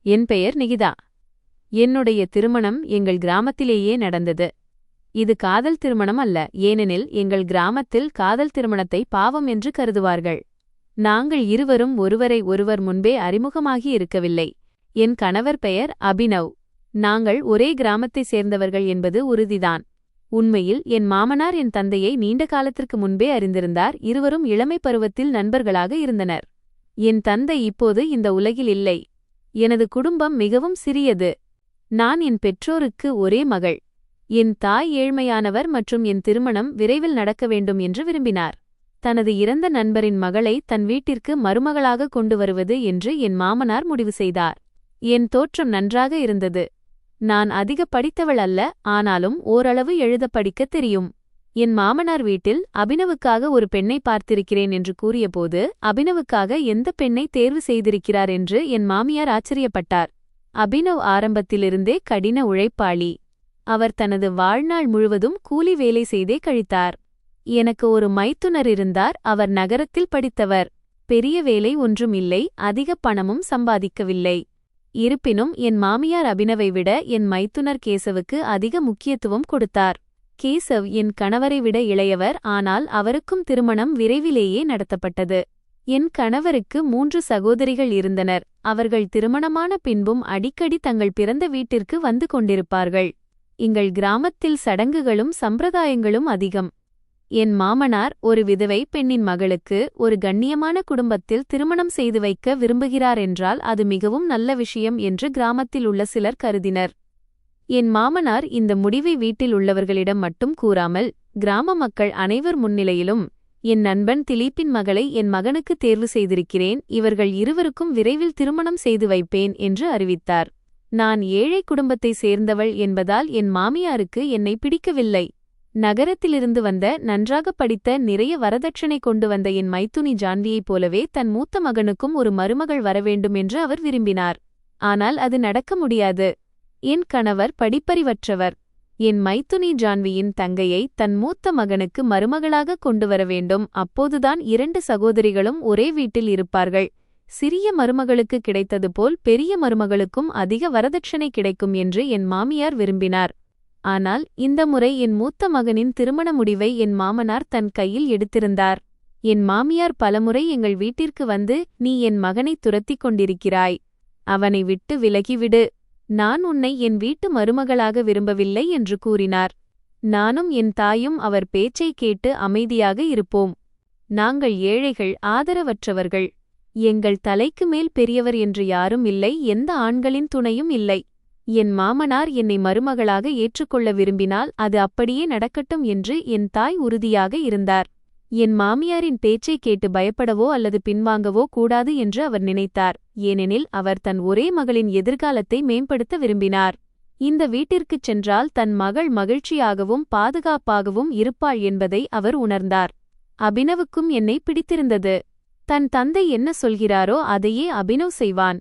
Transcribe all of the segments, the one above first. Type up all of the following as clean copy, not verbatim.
என் பெயர் நிகிதா. என்னுடைய திருமணம் எங்கள் கிராமத்திலேயே நடந்தது. இது காதல் திருமணம் அல்ல, ஏனெனில் எங்கள் கிராமத்தில் காதல் திருமணத்தை பாவம் என்று கருதுவார்கள். நாங்கள் இருவரும் ஒருவரை ஒருவர் முன்பே அறிமுகமாகி இருக்கவில்லை. என் கணவர் பெயர் அபினவ். நாங்கள் ஒரே கிராமத்தைச் சேர்ந்தவர்கள் என்பது உறுதிதான். உண்மையில் என் மாமனார் என் தந்தையை நீண்ட காலத்திற்கு முன்பே அறிந்திருந்தார். இருவரும் இளமை பருவத்தில் நண்பர்களாக இருந்தனர். என் தந்தை இப்போது இந்த உலகில் இல்லை. எனது குடும்பம் மிகவும் சிறியது. நான் என் பெற்றோருக்கு ஒரே மகள். என் தாய் ஏழ்மையானவர் மற்றும் என் திருமணம் விரைவில் நடக்க வேண்டும் என்று விரும்பினார். தனது இறந்த நண்பரின் மகளை தன் வீட்டிற்கு மருமகளாக கொண்டு வருவது என்று என் மாமனார் முடிவு செய்தார். என் தோற்றம் நன்றாக இருந்தது. நான் அதிக படித்தவள் அல்ல, ஆனாலும் ஓரளவு எழுத படிக்கத் தெரியும். என் மாமனார் வீட்டில் அபினவுக்காக ஒரு பெண்ணை பார்த்திருக்கிறேன் என்று கூறியபோது, அபினவுக்காக எந்த பெண்ணை தேர்வு செய்திருக்கிறார் என்று என் மாமியார் ஆச்சரியப்பட்டார். அபினவ் ஆரம்பத்திலிருந்தே கடின உழைப்பாளி. அவர் தனது வாழ்நாள் முழுவதும் கூலி வேலை செய்தே கழித்தார். எனக்கு ஒரு மைத்துனர் இருந்தார். அவர் நகரத்தில் படித்தவர். பெரிய வேலை ஒன்றும் இல்லை, அதிக பணமும் சம்பாதிக்கவில்லை. இருப்பினும் என் மாமியார் அபினவை விட என் மைத்துனர் கேசவுக்கு அதிக முக்கியத்துவம் கொடுத்தார். கேசவ் என் கணவரை விட இளையவர், ஆனால் அவருக்கும் திருமணம் விரைவிலேயே நடத்தப்பட்டது. என் கணவருக்கு 3 சகோதரிகள் இருந்தனர். அவர்கள் திருமணமான பின்பும் அடிக்கடி தங்கள் பிறந்த வீட்டிற்கு வந்து கொண்டிருப்பார்கள். எங்கள் கிராமத்தில் சடங்குகளும் சம்பிரதாயங்களும் அதிகம். என் மாமனார் ஒரு விதவை பெண்ணின் மகளுக்கு ஒரு கண்ணியமான குடும்பத்தில் திருமணம் செய்து வைக்க விரும்புகிறார் என்றால் அது மிகவும் நல்ல விஷயம் என்று கிராமத்தில் உள்ள சிலர் கருதினர். என் மாமனார் இந்த முடிவை வீட்டில் உள்ளவர்களிடம் மட்டும் கூறாமல், கிராம மக்கள் அனைவர் முன்னிலையிலும், என் நண்பன் திலீப்பின் மகளை என் மகனுக்கு தேர்வு செய்திருக்கிறேன், இவர்கள் இருவருக்கும் விரைவில் திருமணம் செய்து வைப்பேன் என்று அறிவித்தார். நான் ஏழை குடும்பத்தை சேர்ந்தவள் என்பதால் என் மாமியாருக்கு என்னை பிடிக்கவில்லை. நகரத்திலிருந்து வந்த, நன்றாக படித்த, நிறைய வரதட்சணை கொண்டு வந்த என் மைத்துனி ஜான்வியைப் போலவே தன் மூத்த மகனுக்கும் ஒரு மருமகள் வரவேண்டும் என்று அவர் விரும்பினார். ஆனால் அது நடக்க முடியாது. என் கணவர் படிப்பறிவற்றவர். என் மைத்துனி ஜான்வியின் தங்கையை தன் மூத்த மகனுக்கு மருமகளாக கொண்டு வர வேண்டும். அப்போதுதான் 2 சகோதரிகளும் ஒரே வீட்டில் இருப்பார்கள். சிறிய மருமகளுக்கு கிடைத்தது போல் பெரிய மருமகளுக்கும் அதிக வரதட்சணை கிடைக்கும் என்று என் மாமியார் விரும்பினார். ஆனால் இந்த முறை என் மூத்த மகனின் திருமண முடிவை என் மாமனார் தன் கையில் எடுத்திருந்தார். என் மாமியார் பலமுறை எங்கள் வீட்டிற்கு வந்து, நீ என் மகனை துரத்திக் கொண்டிருக்கிறாய், அவனை விட்டு விலகிவிடு, நான் உன்னை என் வீட்டு மருமகளாக விரும்பவில்லை என்று கூறினார். நானும் என் தாயும் அவர் பேச்சை கேட்டு அமைதியாக இருப்போம். நாங்கள் ஏழைகள், ஆதரவற்றவர்கள். எங்கள் தலைக்கு மேல் பெரியவர் என்று யாரும் இல்லை, எந்த ஆண்களின் துணையும் இல்லை. என் மாமனார் என்னை மருமகளாக ஏற்றுக்கொள்ள விரும்பினால் அது அப்படியே நடக்கட்டும் என்று என் தாய் உறுதியாக இருந்தார். என் மாமியாரின் பேச்சை கேட்டு பயப்படவோ அல்லது பின்வாங்கவோ கூடாது என்று அவர் நினைத்தார். ஏனெனில் அவர் தன் ஒரே மகளின் எதிர்காலத்தை மேம்படுத்த விரும்பினார். இந்த வீட்டிற்குச் சென்றால் தன் மகள் மகிழ்ச்சியாகவும் பாதுகாப்பாகவும் இருப்பாள் என்பதை அவர் உணர்ந்தார். அபினவுக்கும் என்னை பிடித்திருந்தது. தன் தந்தை என்ன சொல்கிறாரோ அதையே அபினவ் செய்வான்.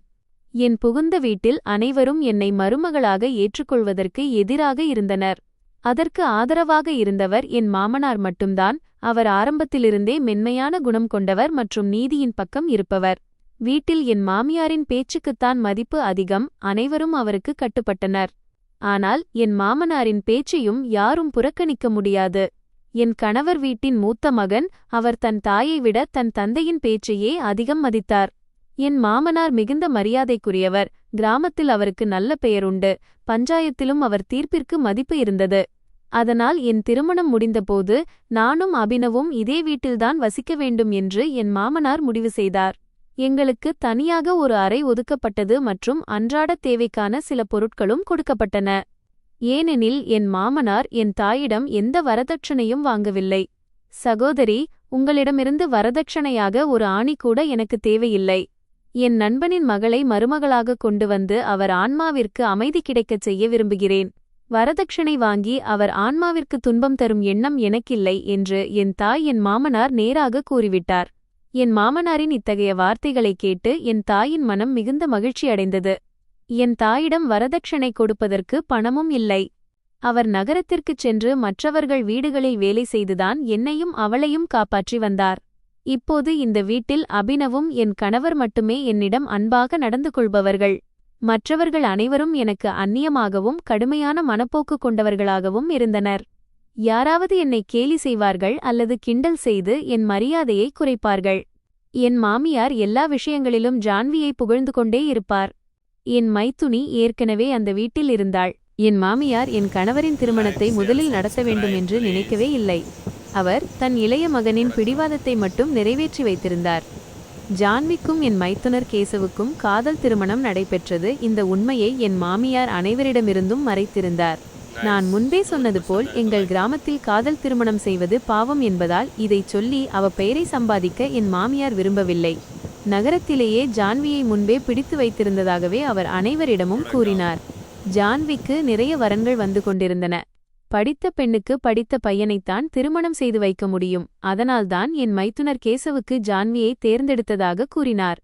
என் புகுந்த வீட்டில் அனைவரும் என்னை மருமகளாக ஏற்றுக்கொள்வதற்கு எதிராக இருந்தனர். அதற்கு ஆதரவாக இருந்தவர் என் மாமனார் மட்டும்தான். அவர் ஆரம்பத்திலிருந்தே மென்மையான குணம் கொண்டவர் மற்றும் நீதியின் பக்கம் இருப்பவர். வீட்டில் என் மாமியாரின் பேச்சுக்குத்தான் மதிப்பு அதிகம். அனைவரும் அவருக்கு கட்டுப்பட்டனர். ஆனால் என் மாமனாரின் பேச்சையும் யாரும் புறக்கணிக்க முடியாது. என் கணவர் வீட்டின் மூத்த மகன். அவர் தன் தாயை விட தன் தந்தையின் பேச்சையே அதிகம் மதித்தார். என் மாமனார் மிகுந்த மரியாதைக்குரியவர். கிராமத்தில் அவருக்கு நல்ல பெயருண்டு. பஞ்சாயத்திலும் அவர் தீர்ப்பிற்கு மதிப்பு இருந்தது. அதனால் என் திருமணம் முடிந்தபோது நானும் அபினவும் இதே வீட்டில்தான் வசிக்க வேண்டும் என்று என் மாமனார் முடிவு செய்தார். எங்களுக்கு தனியாக ஒரு அறை ஒதுக்கப்பட்டது மற்றும் அன்றாட தேவைக்கான சில பொருட்களும் கொடுக்கப்பட்டன. ஏனெனில் என் மாமனார் என் தாயிடம் எந்த வரதட்சணையும் வாங்கவில்லை. சகோதரி, உங்களிடமிருந்து வரதட்சணையாக ஒரு ஆணி கூட எனக்கு தேவையில்லை. என் நண்பனின் மகளை மருமகளாக கொண்டு வந்து அவர் ஆன்மாவிற்கு அமைதி கிடைக்கச் செய்ய விரும்புகிறேன். வரதட்சணை வாங்கி அவர் ஆன்மாவிற்கு துன்பம் தரும் எண்ணம் எனக்கில்லை என்று என் தாய் என் மாமனார் நேராக கூறிவிட்டார். என் மாமனாரின் இத்தகைய வார்த்தைகளைக் கேட்டு என் தாயின் மனம் மிகுந்த மகிழ்ச்சி அடைந்தது. என் தாயிடம் வரதட்சணை கொடுப்பதற்கு பணமும் இல்லை. அவர் நகரத்திற்குச் சென்று மற்றவர்கள் வீடுகளில் வேலை செய்துதான் என்னையும் அவளையும் காப்பாற்றி வந்தார். இப்போது இந்த வீட்டில் அபினவும் என் கணவர் மட்டுமே என்னிடம் அன்பாக நடந்து கொள்பவர்கள். மற்றவர்கள் அனைவரும் எனக்கு அந்நியமாகவும் கடுமையான மனப்போக்கு கொண்டவர்களாகவும் இருந்தனர். யாராவது என்னை கேலி செய்வார்கள் அல்லது கிண்டல் செய்து என் மரியாதையை குறைப்பார்கள். என் மாமியார் எல்லா விஷயங்களிலும் ஜான்வியை புகழ்ந்து கொண்டே இருப்பார். என் மைத்துனி ஏற்கனவே அந்த வீட்டில் இருந்தாள். என் மாமியார் என் கணவரின் திருமணத்தை முதலில் நடத்த வேண்டும் என்று நினைக்கவே இல்லை. அவர் தன் இளைய மகனின் பிடிவாதத்தை மட்டும் நிறைவேற்றி வைத்திருந்தார். ஜான்விக்கும் என் மைத்துனர் கேசவுக்கும் காதல் திருமணம் நடைபெற்றது. இந்த உண்மையை என் மாமியார் அனைவரிடமிருந்தும் மறைத்திருந்தார். நான் முன்பே சொன்னது போல் எங்கள் கிராமத்தில் காதல் திருமணம் செய்வது பாவம் என்பதால் இதைச் சொல்லி அவ பெயரை சம்பாதிக்க என் மாமியார் விரும்பவில்லை. நகரத்திலேயே ஜான்வியை முன்பே பிடித்து வைத்திருந்ததாகவே அவர் அனைவரிடமும் கூறினார். ஜான்விக்கு நிறைய வரன்கள் வந்து கொண்டிருந்தன. படித்த பெண்ணுக்கு படித்த பையனைத்தான் திருமணம் செய்து வைக்க முடியும். அதனால்தான் என் மைத்துனர் கேசவுக்கு ஜான்வியை தேர்ந்தெடுத்ததாக கூறினார்.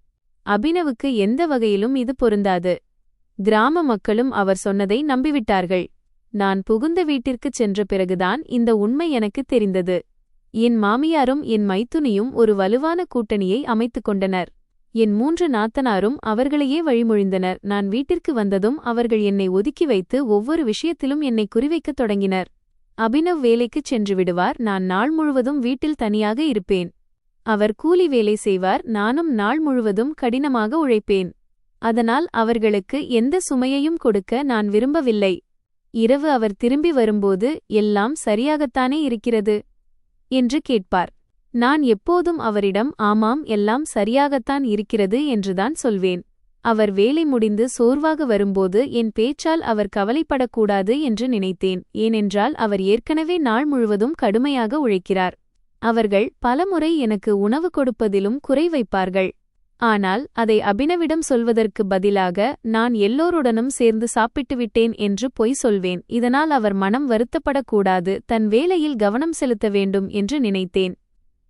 அபினவுக்கு எந்த வகையிலும் இது பொருந்தாது. கிராம மக்களும் அவர் சொன்னதை நம்பிவிட்டார்கள். நான் புகுந்த வீட்டிற்குச் சென்ற பிறகுதான் இந்த உண்மை எனக்கு தெரிந்தது. என் மாமியாரும் என் மைத்துனியும் ஒரு வலுவான கூட்டணியை அமைத்துக் கொண்டனர். என் 3 நாத்தனாரும் அவர்களையே வழிமொழிந்தனர். நான் வீட்டிற்கு வந்ததும் அவர்கள் என்னை ஒதுக்கி வைத்து ஒவ்வொரு விஷயத்திலும் என்னை குறிவைக்கத் தொடங்கினர். அபினவ் வேலைக்குச் சென்று விடுவார். நான் நாள் முழுவதும் வீட்டில் தனியாக இருப்பேன். அவர் கூலி வேலை செய்வார். நானும் நாள் முழுவதும் கடினமாக உழைப்பேன். அதனால் அவர்களுக்கு எந்த சுமையையும் கொடுக்க நான் விரும்பவில்லை. இரவு அவர் திரும்பி வரும்போது எல்லாம் சரியாகத்தானே இருக்கிறது என்று கேட்பார். நான் எப்போதும் அவரிடம் ஆமாம் எல்லாம் சரியாகத்தான் இருக்கிறது என்றுதான் சொல்வேன். அவர் வேலை முடிந்து சோர்வாக வரும்போது என் பேச்சால் அவர் கவலைப்படக்கூடாது என்று நினைத்தேன். ஏனென்றால் அவர் ஏற்கனவே நாள் முழுவதும் கடுமையாக உழைக்கிறார். அவர்கள் பலமுறை எனக்கு உணவு கொடுப்பதிலும் குறை வைப்பார்கள். ஆனால் அதை அபினவிடம் சொல்வதற்கு பதிலாக நான் எல்லோருடனும் சேர்ந்து சாப்பிட்டுவிட்டேன் என்று பொய் சொல்வேன். இதனால் அவர் மனம் வருத்தப்படக்கூடாது, தன் வேலையில் கவனம் செலுத்த வேண்டும் என்று நினைத்தேன்.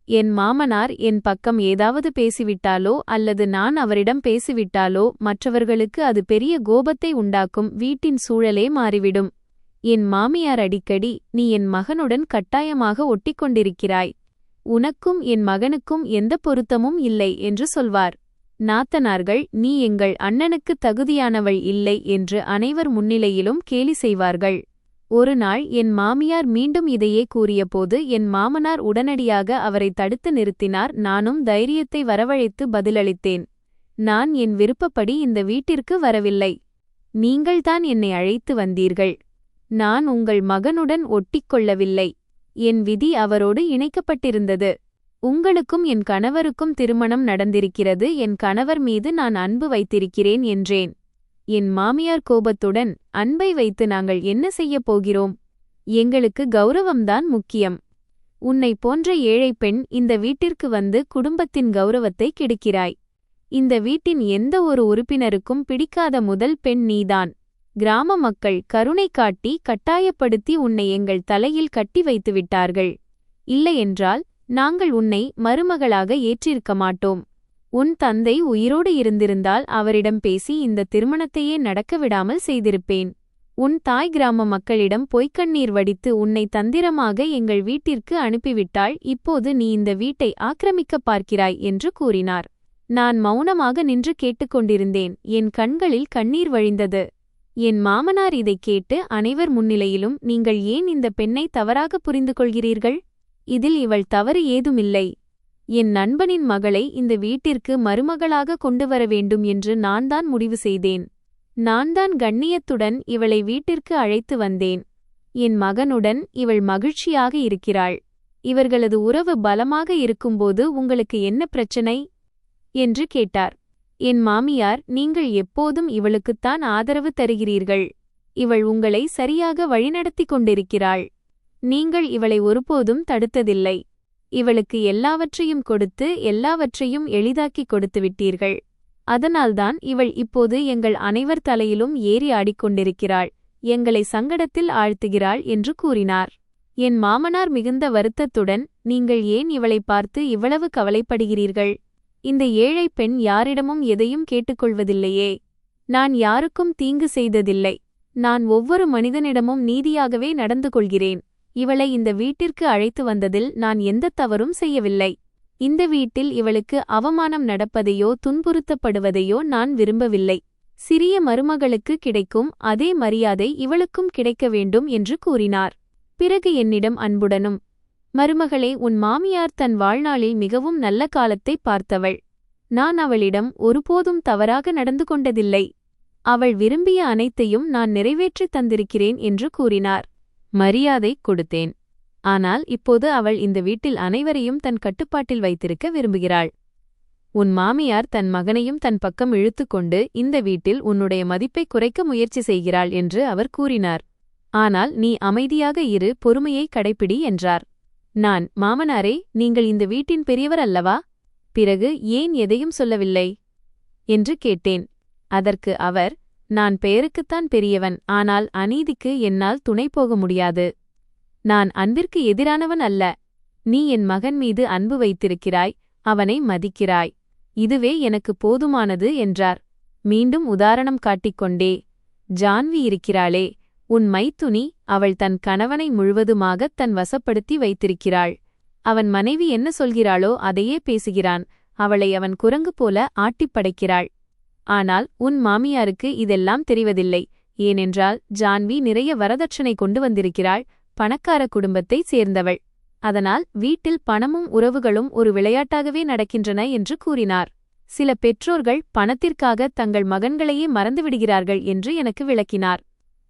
என் மாமனார் என் பக்கம் ஏதாவது பேசிவிட்டாலோ அல்லது நான் அவரிடம் பேசிவிட்டாலோ மற்றவர்களுக்கு அது பெரிய கோபத்தை உண்டாக்கும். வீட்டின் சூழலே மாறிவிடும். என் மாமியார் அடிக்கடி நீ என் மகனுடன் கட்டாயமாக ஒட்டிக்கொண்டிருக்கிறாய், உனக்கும் என் மகனுக்கும் எந்த பொருத்தமும் இல்லை என்று சொல்வார். நாத்தனார்கள் நீ எங்கள் அண்ணனுக்கு தகுதியானவள் இல்லை என்று அனைவர் முன்னிலையிலும் கேலி செய்வார்கள். ஒரு நாள் என் மாமியார் மீண்டும் இதையே கூறியபோது என் மாமனார் உடனடியாக அவரை தடுத்து நிறுத்தினார். நானும் தைரியத்தை வரவழைத்து பதிலளித்தேன். நான் என் விருப்பப்படி இந்த வீட்டிற்கு வரவில்லை. நீங்கள்தான் என்னை அழைத்து வந்தீர்கள். நான் உங்கள் மகனுடன் ஒட்டிக்கொள்ளவில்லை. என் விதி அவரோடு இணைக்கப்பட்டிருந்தது. உங்களுக்கும் என் கணவருக்கும் திருமணம் நடந்திருக்கிறது. என் கணவர் மீது நான் அன்பு வைத்திருக்கிறேன் என்றேன். என் மாமியார் கோபத்துடன் அன்பை வைத்து நாங்கள் என்ன செய்யப் போகிறோம்? எங்களுக்கு கௌரவம்தான் முக்கியம். உன்னை போன்ற ஏழை பெண் இந்த வீட்டிற்கு வந்து குடும்பத்தின் கௌரவத்தை கெடுக்கிறாய். இந்த வீட்டின் எந்த ஒரு உறுப்பினருக்கும் பிடிக்காத முதல் பெண் நீதான். கிராம மக்கள் கருணை காட்டி கட்டாயப்படுத்தி உன்னை எங்கள் தலையில் கட்டி வைத்து விட்டார்கள். இல்லையென்றால் நாங்கள் உன்னை மருமகளாக ஏற்றிருக்க மாட்டோம். உன் தந்தை உயிரோடு இருந்திருந்தால் அவரிடம் பேசி இந்த திருமணத்தையே நடக்க விடாமல் செய்திருப்பேன். உன் தாய் கிராம மக்களிடம் பொய்க்கண்ணீர் வடித்து உன்னை தந்திரமாக எங்கள் வீட்டிற்கு அனுப்பிவிட்டாள். இப்போது நீ இந்த வீட்டை ஆக்கிரமிக்க பார்க்கிறாய் என்று கூறினார். நான் மௌனமாக நின்று கேட்டுக்கொண்டிருந்தேன். என் கண்களில் கண்ணீர் வழிந்தது. என் மாமனார் இதைக் கேட்டு அனைவர் முன்னிலையிலும் நீங்கள் ஏன் இந்த பெண்ணை தவறாக புரிந்து கொள்கிறீர்கள்? இதில் இவள் தவறு ஏதுமில்லை. என் நண்பனின் மகளை இந்த வீட்டிற்கு மருமகளாக கொண்டு வர வேண்டும் என்று நான்தான் முடிவு செய்தேன். நான்தான் கண்ணியத்துடன் இவளை வீட்டிற்கு அழைத்து வந்தேன். என் மகனுடன் இவள் மகிழ்ச்சியாக இருக்கிறாள். இவர்களது உறவு பலமாக இருக்கும்போது உங்களுக்கு என்ன பிரச்சனை என்று கேட்டார். என் மாமியார் நீங்கள் எப்போதும் இவளுக்குத்தான் ஆதரவு தருகிறீர்கள். இவள் உங்களை சரியாக வழிநடத்திக் கொண்டிருக்கிறாள். நீங்கள் இவளை ஒருபோதும் தடுத்ததில்லை. இவளுக்கு எல்லாவற்றையும் கொடுத்து எல்லாவற்றையும் எளிதாக்கிக் கொடுத்துவிட்டீர்கள். அதனால்தான் இவள் இப்போது எங்கள் அனைவர் தலையிலும் ஏறி ஆடிக்கொண்டிருக்கிறாள். எங்களை சங்கடத்தில் ஆழ்த்துகிறாள் என்று கூறினார். என் மாமனார் மிகுந்த வருத்தத்துடன் நீங்கள் ஏன் இவளை பார்த்து இவ்வளவு கவலைப்படுகிறீர்கள்? இந்த ஏழை பெண் யாரிடமும் எதையும் கேட்டுக்கொள்வதில்லையே. நான் யாருக்கும் தீங்கு செய்ததில்லை. நான் ஒவ்வொரு மனிதனிடமும் நீதியாகவே நடந்து கொள்கிறேன். இவளை இந்த வீட்டிற்கு அழைத்து வந்ததில் நான் எந்த தவறும் செய்யவில்லை. இந்த வீட்டில் இவளுக்கு அவமானம் நடப்பதையோ துன்புறுத்தப்படுவதையோ நான் விரும்பவில்லை. சிறிய மருமகளுக்கு கிடைக்கும் அதே மரியாதை இவளுக்கும் கிடைக்க வேண்டும் என்று கூறினார். பிறகு என்னிடம் அன்புடனும், மருமகளே, உன் மாமியார் தன் வாழ்நாளில் மிகவும் நல்ல காலத்தை பார்த்தவள். நான் அவளிடம் ஒருபோதும் தவறாக நடந்து கொண்டதில்லை. அவள் விரும்பிய அனைத்தையும் நான் நிறைவேற்றித் தந்திருக்கிறேன் என்று கூறினார். மரியாதை கொடுத்தேன். ஆனால் இப்போது அவள் இந்த வீட்டில் அனைவரையும் தன் கட்டுப்பாட்டில் வைத்திருக்க விரும்புகிறாள். உன் மாமியார் தன் மகனையும் தன் பக்கம் இழுத்துக்கொண்டு இந்த வீட்டில் உன்னுடைய மதிப்பை குறைக்க முயற்சி செய்கிறாள் என்று அவர் கூறினார். ஆனால் நீ அமைதியாக இரு, பொறுமையை கடைப்பிடி என்றார். நான், மாமனாரே, நீங்கள் இந்த வீட்டின் பெரியவர் அல்லவா? பிறகு ஏன் எதையும் சொல்லவில்லை என்று கேட்டேன். அதற்கு அவர், நான் பெயருக்குத்தான் பெரியவன், ஆனால் அநீதிக்கு என்னால் துணை போக முடியாது. நான் அன்பிற்கு எதிரானவன் அல்ல. நீ என் மகன் மீது அன்பு வைத்திருக்கிறாய், அவனை மதிக்கிறாய். இதுவே எனக்கு போதுமானது என்றார். மீண்டும் உதாரணம் காட்டிக்கொண்டே, ஜான்வி இருக்கிறாளே, உன் மைத்துனி, அவள் தன் கணவனை முழுவதுமாகத் தன் வசப்படுத்தி வைத்திருக்கிறாள். அவன் மனைவி என்ன சொல்கிறாளோ அதையே பேசுகிறான். அவளை அவன் குரங்கு போல ஆட்டிப்படைக்கிறாள். ஆனால் உன் மாமியாருக்கு இதெல்லாம் தெரிவதில்லை. ஏனென்றால் ஜான்வி நிறைய வரதட்சணை கொண்டு வந்திருக்கிறாள். பணக்கார குடும்பத்தைச் சேர்ந்தவள். அதனால் வீட்டில் பணமும் உறவுகளும் ஒரு விளையாட்டாகவே நடக்கின்றன என்று கூறினார். சில பெற்றோர்கள் பணத்திற்காக தங்கள் மகன்களையே மறந்துவிடுகிறார்கள் என்று எனக்கு விளக்கினார்.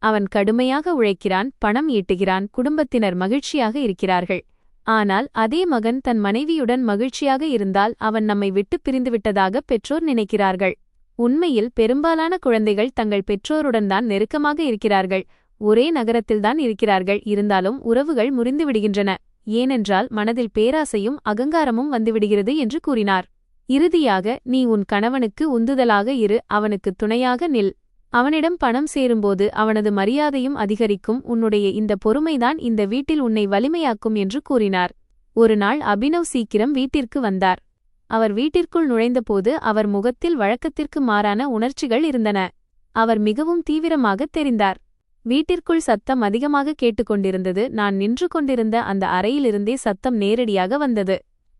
அவன் கடுமையாக உழைக்கிறான், பணம் ஈட்டுகிறான், குடும்பத்தினர் மகிழ்ச்சியாக இருக்கிறார்கள். ஆனால் அதே மகன் தன் மனைவியுடன் மகிழ்ச்சியாக இருந்தால் அவன் நம்மை விட்டுப் பிரிந்துவிட்டதாக பெற்றோர் நினைக்கிறார்கள். உண்மையில் பெரும்பாலான குழந்தைகள் தங்கள் பெற்றோருடன் தான் நெருக்கமாக இருக்கிறார்கள். ஒரே நகரத்தில்தான் இருக்கிறார்கள். இருந்தாலும் உறவுகள் முறிந்துவிடுகின்றன. ஏனென்றால் மனதில் பேராசையும் அகங்காரமும் வந்துவிடுகிறது என்று கூறினார். இறுதியாக, நீ உன் கணவனுக்கு உந்துதலாக இரு, அவனுக்கு துணையாக நில். அவனிடம் பணம் சேரும்போது அவனது மரியாதையும் அதிகரிக்கும். உன்னுடைய இந்த பொறுமைதான் இந்த வீட்டில் உன்னை வலிமையாக்கும் என்று கூறினார். ஒரு நாள் அபினவ் சீக்கிரம் வீட்டிற்கு வந்தார். அவர் வீட்டிற்குள் நுழைந்தபோது அவர் முகத்தில் வழக்கத்திற்கு மாறான உணர்ச்சிகள் இருந்தன. அவர் மிகவும் தீவிரமாகத் தெரிந்தார். வீட்டிற்குள் சத்தம் அதிகமாக கேட்டுக்கொண்டிருந்தது. நான் நின்று கொண்டிருந்த அந்த அறையிலிருந்தே சத்தம் நேரடியாக வந்தது.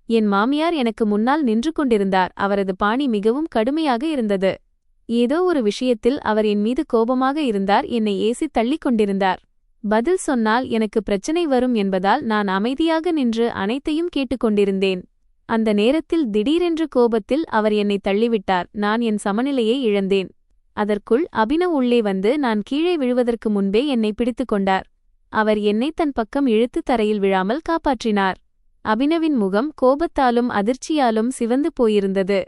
என் மாமியார் எனக்கு முன்னால் நின்று கொண்டிருந்தார். அவரது பாணி மிகவும் கடுமையாக இருந்தது. ஏதோ ஒரு விஷயத்தில் அவர் என் மீது கோபமாக இருந்தார். என்னை ஏசித் தள்ளிக் கொண்டிருந்தார். பதில் சொன்னால் எனக்கு பிரச்சனை வரும் என்பதால் நான் அமைதியாக நின்று அனைத்தையும் கேட்டுக்கொண்டிருந்தேன். அந்த நேரத்தில் திடீரென்று கோபத்தில் அவர் என்னை தள்ளிவிட்டார். நான் என் சமநிலையை இழந்தேன். அதற்குள் அபினவ் உள்ளே வந்து நான் கீழே விழுவதற்கு முன்பே என்னை பிடித்துக் கொண்டார். அவர் என்னை தன் பக்கம் இழுத்து தரையில் விழாமல் காப்பாற்றினார். அபினவின் முகம் கோபத்தாலும் அதிர்ச்சியாலும் சிவந்து போயிருந்தது.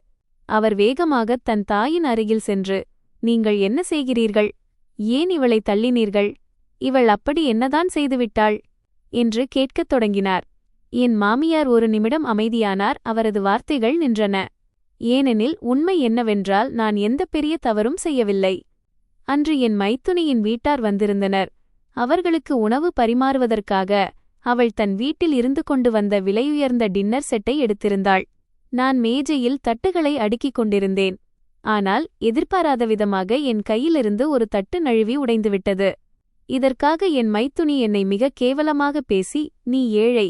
அவர் வேகமாகத் தன் தாயின் அருகில் சென்று, நீங்கள் என்ன செய்கிறீர்கள்? ஏன் இவளை தள்ளினீர்கள்? இவள் அப்படி என்னதான் செய்துவிட்டாள் என்று கேட்கத் தொடங்கினார். என் மாமியார் ஒரு நிமிடம் அமைதியானார். அவரது வார்த்தைகள் நின்றன. ஏனெனில் உண்மை என்னவென்றால் நான் எந்த பெரிய தவறும் செய்யவில்லை. அன்று என் மைத்துனியின் வீட்டார் வந்திருந்தனர். அவர்களுக்கு உணவு பரிமாறுவதற்காக அவள் தன் வீட்டில் இருந்து கொண்டு வந்த விலையுயர்ந்த டின்னர் செட்டை எடுத்திருந்தாள். நான் மேஜையில் தட்டுகளை அடுக்கிக் கொண்டிருந்தேன். ஆனால் எதிர்பாராத விதமாக என் கையிலிருந்து ஒரு தட்டு நழுவி உடைந்துவிட்டது. இதற்காக என் மைத்துனி என்னை மிக கேவலமாக பேசி, நீ ஏழை,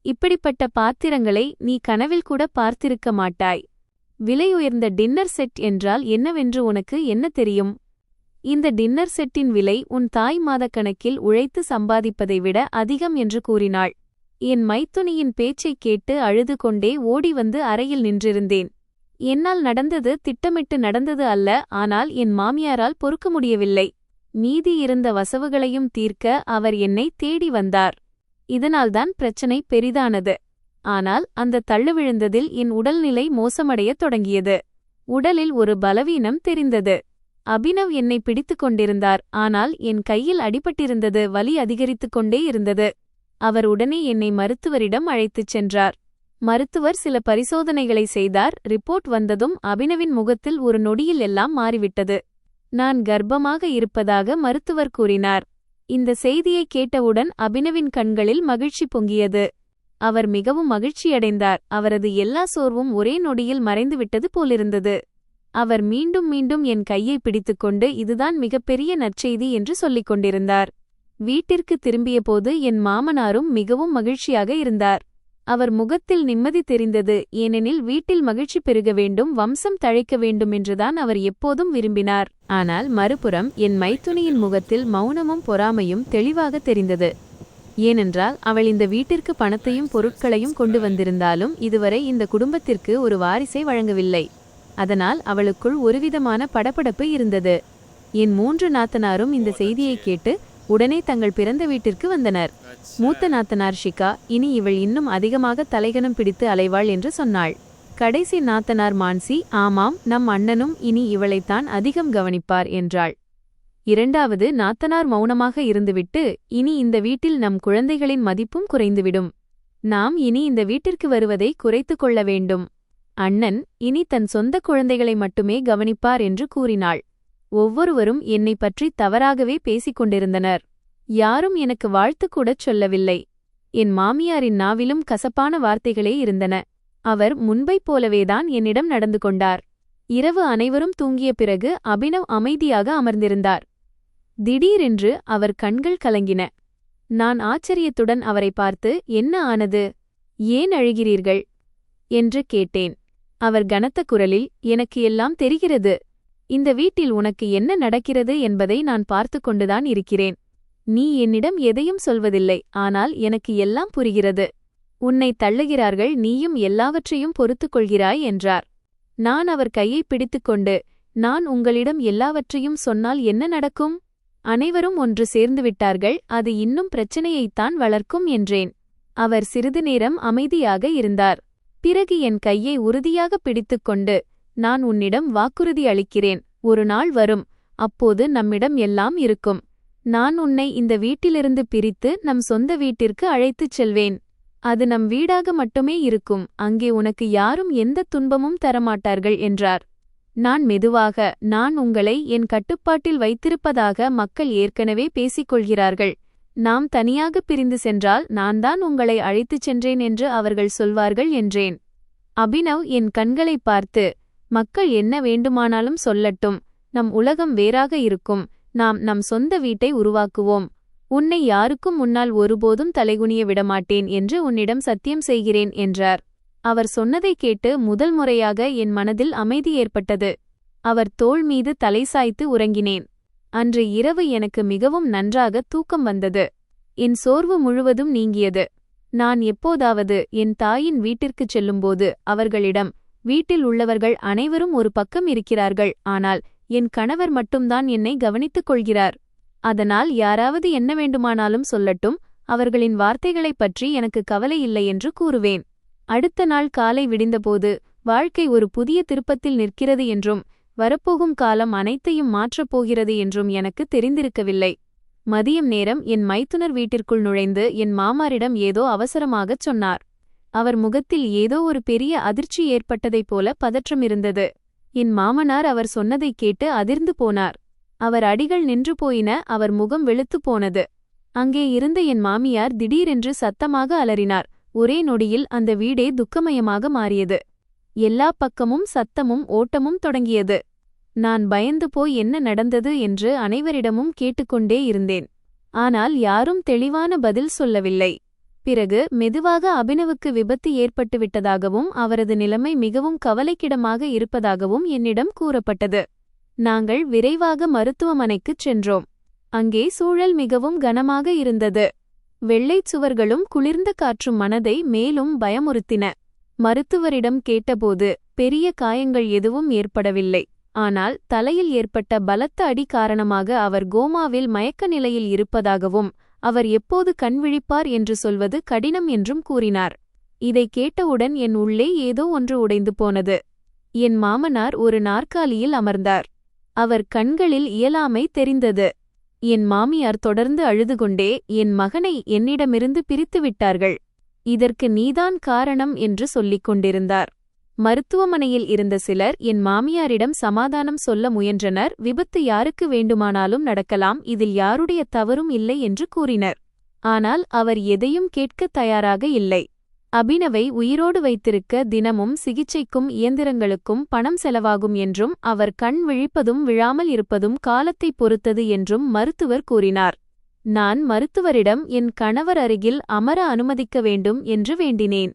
இப்படிப்பட்ட பாத்திரங்களை நீ கனவில் கூட பார்த்திருக்க மாட்டாய். விலையுயர்ந்த டின்னர் செட் என்றால் என்னவென்று உனக்கு என்ன தெரியும்? இந்த டின்னர் செட்டின் விலை உன் தாய் மாதக்கணக்கில் உழைத்து சம்பாதிப்பதை விட அதிகம் என்று கூறினாள். என் மைத்துனியின் பேச்சைக் கேட்டு அழுது கொண்டே ஓடி வந்து அறையில் நின்றிருந்தேன். என்னால் நடந்தது திட்டமிட்டு நடந்தது அல்ல. ஆனால் என் மாமியாரால் பொறுக்க முடியவில்லை. மீதி இருந்த வசவுகளையும் தீர்க்க அவர் என்னை தேடி வந்தார். இதனால்தான் பிரச்சனை பெரிதானது. ஆனால் அந்த தள்ளு விழுந்ததில் என் உடல்நிலை மோசமடையத் தொடங்கியது. உடலில் ஒரு பலவீனம் தெரிந்தது. அபினவ் என்னை பிடித்துக் கொண்டிருந்தார். ஆனால் என் கையில் அடிபட்டிருந்தது. வலி அதிகரித்துக் கொண்டே இருந்தது. அவர் உடனே என்னை மருத்துவரிடம் அழைத்துச் சென்றார். மருத்துவர் சில பரிசோதனைகளை செய்தார். ரிப்போர்ட் வந்ததும் அபினவின் முகத்தில் ஒரு நொடியில் எல்லாம் மாறிவிட்டது. நான் கர்ப்பமாக இருப்பதாக மருத்துவர் கூறினார். இந்த செய்தியை கேட்டவுடன் அபினவின் கண்களில் மகிழ்ச்சி பொங்கியது. அவர் மிகவும் மகிழ்ச்சியடைந்தார். அவரது எல்லா சோர்வும் ஒரே நொடியில் மறைந்துவிட்டது போலிருந்தது. அவர் மீண்டும் மீண்டும் என் கையை பிடித்துக்கொண்டு இதுதான் மிகப்பெரிய நற்செய்தி என்று சொல்லிக் கொண்டிருந்தார். வீட்டிற்கு திரும்பியபோது என் மாமனாரும் மிகவும் மகிழ்ச்சியாக இருந்தார். அவர் முகத்தில் நிம்மதி தெரிந்தது. ஏனெனில் வீட்டில் மகிழ்ச்சி பெருக வேண்டும், வம்சம் தழைக்க வேண்டும் என்றுதான் அவர் எப்போதும் விரும்பினார். ஆனால் மறுபுறம் என் மைத்துனியின் முகத்தில் மௌனமும் பொறாமையும் தெளிவாக தெரிந்தது. ஏனென்றால் அவள் இந்த வீட்டிற்கு பணத்தையும் பொருட்களையும் கொண்டு வந்திருந்தாலும் இதுவரை இந்த குடும்பத்திற்கு ஒரு வாரிசை வழங்கவில்லை. அதனால் அவளுக்குள் ஒருவிதமான படபடப்பு இருந்தது. என் 3 நாத்தனாரும் இந்த செய்தியை கேட்டு உடனே தங்கள் பிறந்த வீட்டிற்கு வந்தனர். மூத்த நாத்தனார் ஷிகா, இனி இவள் இன்னும் அதிகமாக தலைகணம் பிடித்து அலைவாள் என்று சொன்னாள். கடைசி நாத்தனார் மான்சி, ஆமாம், நம் அண்ணனும் இனி இவளைத்தான் அதிகம் கவனிப்பார் என்றாள். 2வது நாத்தனார் மௌனமாக இருந்துவிட்டு, இனி இந்த வீட்டில் நம் குழந்தைகளின் மதிப்பும் குறைந்துவிடும். நாம் இனி இந்த வீட்டிற்கு வருவதை குறைத்து கொள்ள வேண்டும். அண்ணன் இனி தன் சொந்த குழந்தைகளை மட்டுமே கவனிப்பார் என்று கூறினாள். ஒவ்வொருவரும் என்னை பற்றி தவறாகவே பேசிக் கொண்டிருந்தனர். யாரும் எனக்கு வாழ்த்து கூடச் சொல்லவில்லை. என் மாமியாரின் நாவிலும் கசப்பான வார்த்தைகளே இருந்தன. அவர் முன்பைப் போலவேதான் என்னிடம் நடந்து கொண்டார். இரவு அனைவரும் தூங்கிய பிறகு அபினவ் அமைதியாக அமர்ந்திருந்தார். திடீரென்று அவர் கண்கள் கலங்கின. நான் ஆச்சரியத்துடன் அவரை பார்த்து, என்ன ஆனது, ஏன் அழுகிறீர்கள் என்று கேட்டேன். அவர் கனத்த குரலில், எனக்கு எல்லாம் தெரிகிறது. இந்த வீட்டில் உனக்கு என்ன நடக்கிறது என்பதை நான் பார்த்து கொண்டுதான் இருக்கிறேன். நீ என்னிடம் எதையும் சொல்வதில்லை, ஆனால் எனக்கு எல்லாம் புரிகிறது. உன்னை தள்ளுகிறார்கள், நீயும் எல்லாவற்றையும் பொறுத்துக் கொள்கிறாய் என்றார். நான் அவர் கையை பிடித்துக்கொண்டு, நான் உங்களிடம் எல்லாவற்றையும் சொன்னால் என்ன நடக்கும்? அனைவரும் ஒன்று சேர்ந்துவிட்டார்கள், அது இன்னும் பிரச்சனையைத்தான் வளர்க்கும் என்றேன். அவர் சிறிது நேரம் அமைதியாக இருந்தார். பிறகு என் கையை உறுதியாக பிடித்துக்கொண்டு, நான் உன்னிடம் வாக்குறுதி அளிக்கிறேன், ஒரு நாள் வரும், அப்போது நம்மிடம் எல்லாம் இருக்கும். நான் உன்னை இந்த வீட்டிலிருந்து பிரித்து நம் சொந்த வீட்டிற்கு அழைத்துச் செல்வேன். அது நம் வீடாக மட்டுமே இருக்கும், அங்கே உனக்கு யாரும் எந்த துன்பமும் தரமாட்டார்கள் என்றார். நான் மெதுவாக, நான் உங்களை என் கட்டுப்பாட்டில் வைத்திருப்பதாக மக்கள் ஏற்கனவே பேசிக்கொள்கிறார்கள். நாம் தனியாக பிரிந்து சென்றால் நான்தான் உங்களை அழைத்துச் சென்றேன் என்று அவர்கள் சொல்வார்கள் என்றேன். அபினவ் என் கண்களை பார்த்து, மக்கள் என்ன வேண்டுமானாலும் சொல்லட்டும், நம் உலகம் வேறாக இருக்கும், நாம் நம் சொந்த வீட்டை உருவாக்குவோம். உன்னை யாருக்கும் முன்னால் ஒருபோதும் தலைகுனிய விடமாட்டேன் என்று உன்னிடம் சத்தியம் செய்கிறேன் என்றார். அவர் சொன்னதைக் கேட்டு முதல் முறையாக என் மனதில் அமைதி ஏற்பட்டது. அவர் தோள் மீது தலை சாய்த்து உறங்கினேன். அன்று இரவு எனக்கு மிகவும் நன்றாக தூக்கம் வந்தது. என் சோர்வு முழுவதும் நீங்கியது. நான் எப்போதாவது என் தாயின் வீட்டிற்குச் செல்லும்போது அவர்களிடம், வீட்டில் உள்ளவர்கள் அனைவரும் ஒரு பக்கம் இருக்கிறார்கள், ஆனால் என் கணவர் மட்டும்தான் என்னை கவனித்துக் கொள்கிறார். அதனால் யாராவது என்ன வேண்டுமானாலும் சொல்லட்டும், அவர்களின் வார்த்தைகளைப் பற்றி எனக்கு கவலை இல்லை என்று கூறுவேன். அடுத்த நாள் காலை விடிந்தபோது வாழ்க்கை ஒரு புதிய திருப்பத்தில் நிற்கிறது என்றும் வரப்போகும் காலம் அனைத்தையும் மாற்றப் போகிறது என்றும் எனக்கு தெரிந்திருக்கவில்லை. மதியம் நேரம் என் மைத்துனர் வீட்டிற்குள் நுழைந்து என் மாமாரிடம் ஏதோ அவசரமாகச் சொன்னார். அவர் முகத்தில் ஏதோ ஒரு பெரிய அதிர்ச்சி ஏற்பட்டதைப் போல பதற்றம் இருந்தது. என் மாமனார் அவர் சொன்னதைக் கேட்டு அதிர்ந்து போனார். அவர் அடிகள் நின்று போயின, அவர் முகம் வெளுத்துப் போனது. அங்கே இருந்த என் மாமியார் திடீரென்று சத்தமாக அலறினார். ஒரே நொடியில் அந்த வீடே துக்கமயமாக மாறியது. எல்லா பக்கமும் சத்தமும் ஓட்டமும் தொடங்கியது. நான் பயந்து போய் என்ன நடந்தது என்று அனைவரிடமும் கேட்டுக்கொண்டே இருந்தேன். ஆனால் யாரும் தெளிவான பதில் சொல்லவில்லை. பிறகு மெதுவாக அபினவுக்கு விபத்து ஏற்பட்டுவிட்டதாகவும் அவரது நிலைமை மிகவும் கவலைக்கிடமாக இருப்பதாகவும் என்னிடம் கூறப்பட்டது. நாங்கள் விரைவாக மருத்துவமனைக்குச் சென்றோம். அங்கே சூழல் மிகவும் கனமாக இருந்தது. வெள்ளைச் சுவர்களும் குளிர்ந்த காற்றும் மனதை மேலும் பயமுறுத்தின. மருத்துவரிடம் கேட்டபோது பெரிய காயங்கள் எதுவும் ஏற்படவில்லை. ஆனால் தலையில் ஏற்பட்ட பலத்த அடி காரணமாக அவர் கோமாவில் மயக்க நிலையில் இருப்பதாகவும் அவர் எப்போது கண்விழிப்பார் என்று சொல்வது கடினம் என்றும் கூறினார். இதை கேட்டவுடன் என் உள்ளே ஏதோ ஒன்று உடைந்து போனது. என் மாமனார் ஒரு நாற்காலியில் அமர்ந்தார். அவர் கண்களில் இயலாமை தெரிந்தது. என் மாமியார் தொடர்ந்து அழுதுகொண்டே, என் மகனை என்னிடமிருந்து பிரித்துவிட்டார்கள், இதற்கு நீதான் காரணம் என்று சொல்லிக் கொண்டிருந்தார். மருத்துவமனையில் இருந்த சிலர் என் மாமியாரிடம் சமாதானம் சொல்ல முயன்றனர். விபத்து யாருக்கு வேண்டுமானாலும் நடக்கலாம், இதில் யாருடைய தவறும் இல்லை என்று கூறினர். ஆனால் அவர் எதையும் கேட்கத் தயாராக இல்லை. அபினவை உயிரோடு வைத்திருக்க தினமும் சிகிச்சைக்கும் இயந்திரங்களுக்கும் பணம் செலவாகும் என்றும் அவர் கண் விழிப்பதும் விழாமல் இருப்பதும் காலத்தைப் பொறுத்தது என்றும் மருத்துவர் கூறினார். நான் மருத்துவரிடம் என் கணவர் அருகில் அமர அனுமதிக்க வேண்டும் என்று வேண்டினேன்.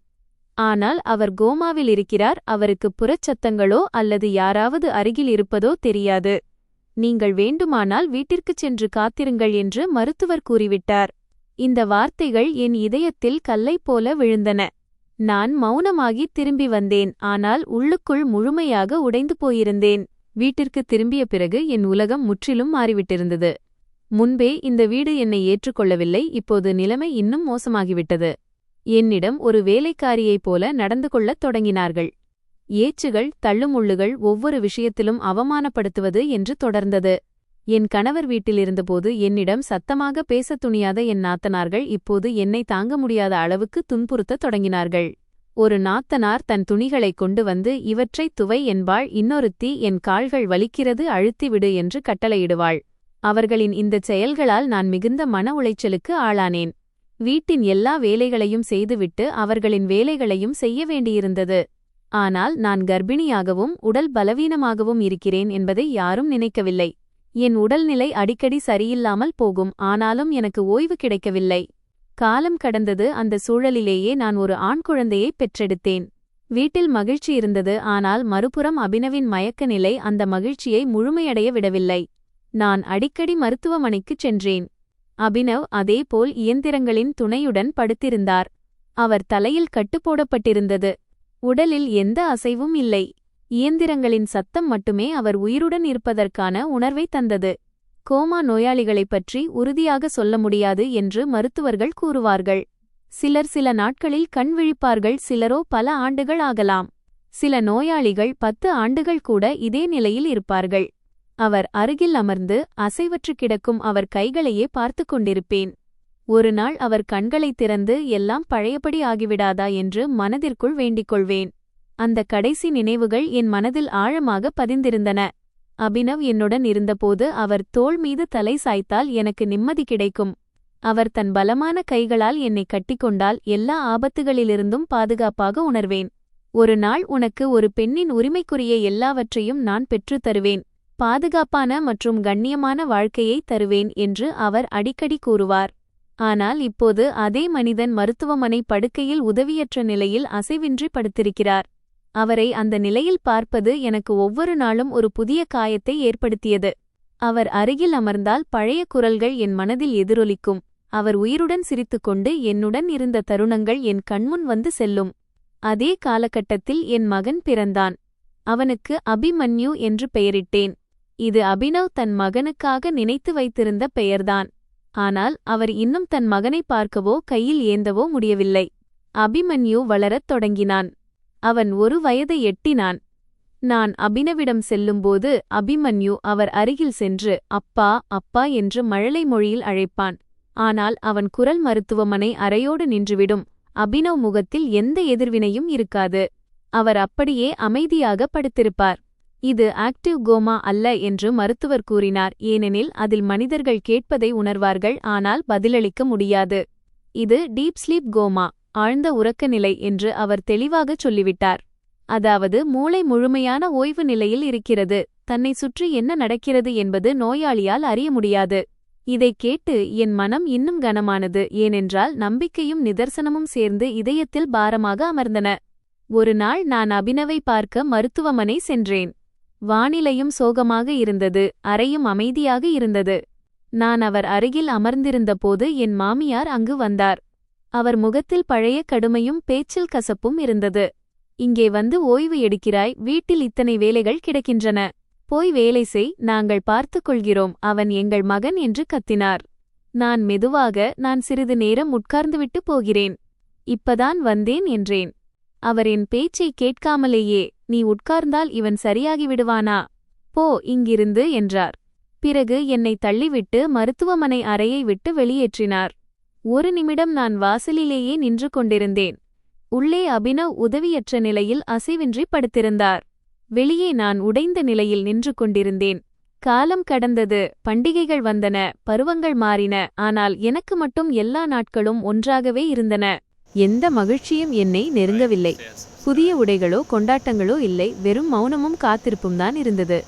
ஆனால் அவர் கோமாவில் இருக்கிறார். அவருக்கு புறச்சத்தங்களோ அல்லது யாராவது அருகில் இருப்பதோ தெரியாது. நீங்கள் வேண்டுமானால் வீட்டிற்குச் சென்று காத்திருங்கள் என்று மருத்துவர் கூறிவிட்டார். இந்த வார்த்தைகள் என் இதயத்தில் கல்லை போல விழுந்தன. நான் மௌனமாகி திரும்பி வந்தேன். ஆனால் உள்ளுக்குள் முழுமையாக உடைந்து போயிருந்தேன். வீட்டிற்கு திரும்பிய பிறகு என் உலகம் முற்றிலும் மாறிவிட்டிருந்தது. முன்பே இந்த வீடு என்னை ஏற்றுக்கொள்ளவில்லை. இப்போது நிலைமை இன்னும் மோசமாகிவிட்டது. என்னிடம் ஒரு வேலைக்காரியைப் போல நடந்து கொள்ளத் தொடங்கினார்கள். ஏச்சுகள், தள்ளுமுள்ளுகள், ஒவ்வொரு விஷயத்திலும் அவமானப்படுத்துவது என்று தொடர்ந்தது. என் கணவர் வீட்டிலிருந்தபோது என்னிடம் சத்தமாக பேசத் துணியாத என் நாத்தனார்கள் இப்போது என்னை தாங்க முடியாத அளவுக்கு துன்புறுத்தத் தொடங்கினார்கள். ஒரு நாத்தனார் தன் துணிகளைக் கொண்டு வந்து இவற்றைத் துவை என்பாள். இன்னொருத்தி என் கால்கள் வலிக்கிறது, அழுத்திவிடு என்று கட்டளையிடுவாள். அவர்களின் இந்தச் செயல்களால் நான் மிகுந்த மன உளைச்சலுக்கு ஆளானேன். வீட்டின் எல்லா வேலைகளையும் செய்துவிட்டு அவர்களின் வேலைகளையும் செய்ய வேண்டியிருந்தது. ஆனால் நான் கர்ப்பிணியாகவும் உடல் பலவீனமாகவும் இருக்கிறேன் என்பதை யாரும் நினைக்கவில்லை. என் உடல்நிலை அடிக்கடி சரியில்லாமல் போகும். ஆனாலும் எனக்கு ஓய்வு கிடைக்கவில்லை. காலம் கடந்தது. அந்த சூழலிலேயே நான் ஒரு ஆண் குழந்தையை பெற்றெடுத்தேன். வீட்டில் மகிழ்ச்சி இருந்தது. ஆனால் மறுபுறம் அபினவின் மயக்க நிலை அந்த மகிழ்ச்சியை முழுமையடைய விடவில்லை. நான் அடிக்கடி மருத்துவமனைக்குச் சென்றேன். அபினவ் அதேபோல் இயந்திரங்களின் துணையுடன் படுத்திருந்தார். அவர் தலையில் கட்டுப்போடப்பட்டிருந்தது. உடலில் எந்த அசைவும் இல்லை. இயந்திரங்களின் சத்தம் மட்டுமே அவர் உயிருடன் இருப்பதற்கான உணர்வை தந்தது. கோமா நோயாளிகளைப் பற்றி உறுதியாக சொல்ல முடியாது என்று மருத்துவர்கள் கூறுவார்கள். சிலர் சில நாட்களில் கண் விழிப்பார்கள், சிலரோ பல ஆண்டுகள் ஆகலாம். சில நோயாளிகள் 10 ஆண்டுகள் கூட இதே நிலையில் இருப்பார்கள். அவர் அருகில் அமர்ந்து அசைவற்று கிடக்கும் அவர் கைகளையே பார்த்துக் கொண்டிருப்பேன். ஒரு நாள் அவர் கண்களைத் திறந்து எல்லாம் பழையபடி ஆகிவிடாதா என்று மனதிற்குள் வேண்டிக்கொள்வேன். அந்த கடைசி நினைவுகள் என் மனதில் ஆழமாக பதிந்திருந்தன. அபினவ் என்னுடன் இருந்தபோது அவர் தோள் மீது தலை சாய்த்தால் எனக்கு நிம்மதி கிடைக்கும். அவர் தன் பலமான கைகளால் என்னை கட்டிக்கொண்டால் எல்லா ஆபத்துகளிலிருந்தும் பாதுகாப்பாக உணர்வேன். ஒரு நாள் உனக்கு ஒரு பெண்ணின் உரிமைக்குரிய எல்லாவற்றையும் நான் பெற்றுத் தருவேன். பாதுகாப்பான மற்றும் கண்ணியமான வாழ்க்கையை தருவேன் என்று அவர் அடிக்கடி கூறுவார். ஆனால் இப்போது அதே மனிதன் மருத்துவமனை படுக்கையில் உதவியற்ற நிலையில் அசைவின்றி படுத்திருக்கிறார். அவரை அந்த நிலையில் பார்ப்பது எனக்கு ஒவ்வொரு நாளும் ஒரு புதிய காயத்தை ஏற்படுத்தியது. அவர் அருகில் அமர்ந்தால் பழைய குரல்கள் என் மனதில் எதிரொலிக்கும். அவர் உயிருடன் சிரித்துக்கொண்டு என்னுடன் இருந்த தருணங்கள் என் கண்முன் வந்து செல்லும். அதே காலகட்டத்தில் என் மகன் பிறந்தான். அவனுக்கு அபிமன்யு என்று பெயரிட்டேன். இது அபினவ் தன் மகனுக்காக நினைத்து வைத்திருந்த பெயர்தான். ஆனால் அவர் இன்னும் தன் மகனை பார்க்கவோ கையில் ஏந்தவோ முடியவில்லை. அபிமன்யு வளரத் தொடங்கினான். அவன் 1 வயதை எட்டினான். நான் அபினவிடம் செல்லும்போது அபிமன்யு அவர் அருகில் சென்று அப்பா அப்பா என்று மழலை மொழியில் அழைப்பான். ஆனால் அவன் குரல் மருத்துவமனை அறையோடு நின்றுவிடும். அபினவ் முகத்தில் எந்த எதிர்வினையும் இருக்காது. அவர் அப்படியே அமைதியாக படுத்திருப்பார். இது ஆக்டிவ் கோமா அல்ல என்று மருத்துவர் கூறினார். ஏனெனில் அதில் மனிதர்கள் கேட்பதை உணர்வார்கள், ஆனால் பதிலளிக்க முடியாது. இது டீப் ஸ்லீப் கோமா, ஆழ்ந்த உறக்க நிலை என்று அவர் தெளிவாகச் சொல்லிவிட்டார். அதாவது மூளை முழுமையான ஓய்வு நிலையில் இருக்கிறது. தன்னை சுற்றி என்ன நடக்கிறது என்பது நோயாளியால் அறிய முடியாது. இதைக் கேட்டு என் மனம் இன்னும் கனமானது. ஏனென்றால் நம்பிக்கையும் நிதர்சனமும் சேர்ந்து இதயத்தில் பாரமாக அமர்ந்தன. ஒரு நாள் நான் அபினவை பார்க்க மருத்துவமனை சென்றேன். வானிலையும் சோகமாக இருந்தது. அறையும் அமைதியாக இருந்தது. நான் அவர் அருகில் அமர்ந்திருந்தபோது என் மாமியார் அங்கு வந்தார். அவர் முகத்தில் பழைய கடுமையும் பேச்சில் கசப்பும் இருந்தது. இங்கே வந்து ஓய்வு எடுக்கிறாய், வீட்டில் இத்தனை வேலைகள் கிடக்கின்றன. போய் வேலை செய், நாங்கள் பார்த்துக் கொள்கிறோம். அவன் எங்கள் மகன் என்று கத்தினார். நான் மெதுவாக, நான் சிறிது நேரம் உட்கார்ந்துவிட்டு போகிறேன். இப்பதான் வந்தேன் என்றேன். அவர் என் பேச்சை கேட்காமலேயே, நீ உட்கார்ந்தால் இவன் சரியாகிவிடுவானா? போ இங்கிருந்து என்றார். பிறகு என்னை தள்ளிவிட்டு மருத்துவமனை அறையை விட்டு வெளியேற்றினார். 1 நிமிடம் நான் வாசலிலேயே நின்று கொண்டிருந்தேன். உள்ளே அபினவ் உதவியற்ற நிலையில் அசைவின்றி படுத்திருந்தார். வெளியே நான் உடைந்த நிலையில் நின்று கொண்டிருந்தேன். காலம் கடந்தது, பண்டிகைகள் வந்தன, பருவங்கள் மாறின. ஆனால் எனக்கு மட்டும் எல்லா நாட்களும் ஒன்றாகவே இருந்தன. எந்த மகிழ்ச்சியும் என்னை நெருங்கவில்லை. புதிய உடைகளோ கொண்டாட்டங்களோ இல்லை, வெறும் மௌனமும் காத்திருப்பும் தான் இருந்தது.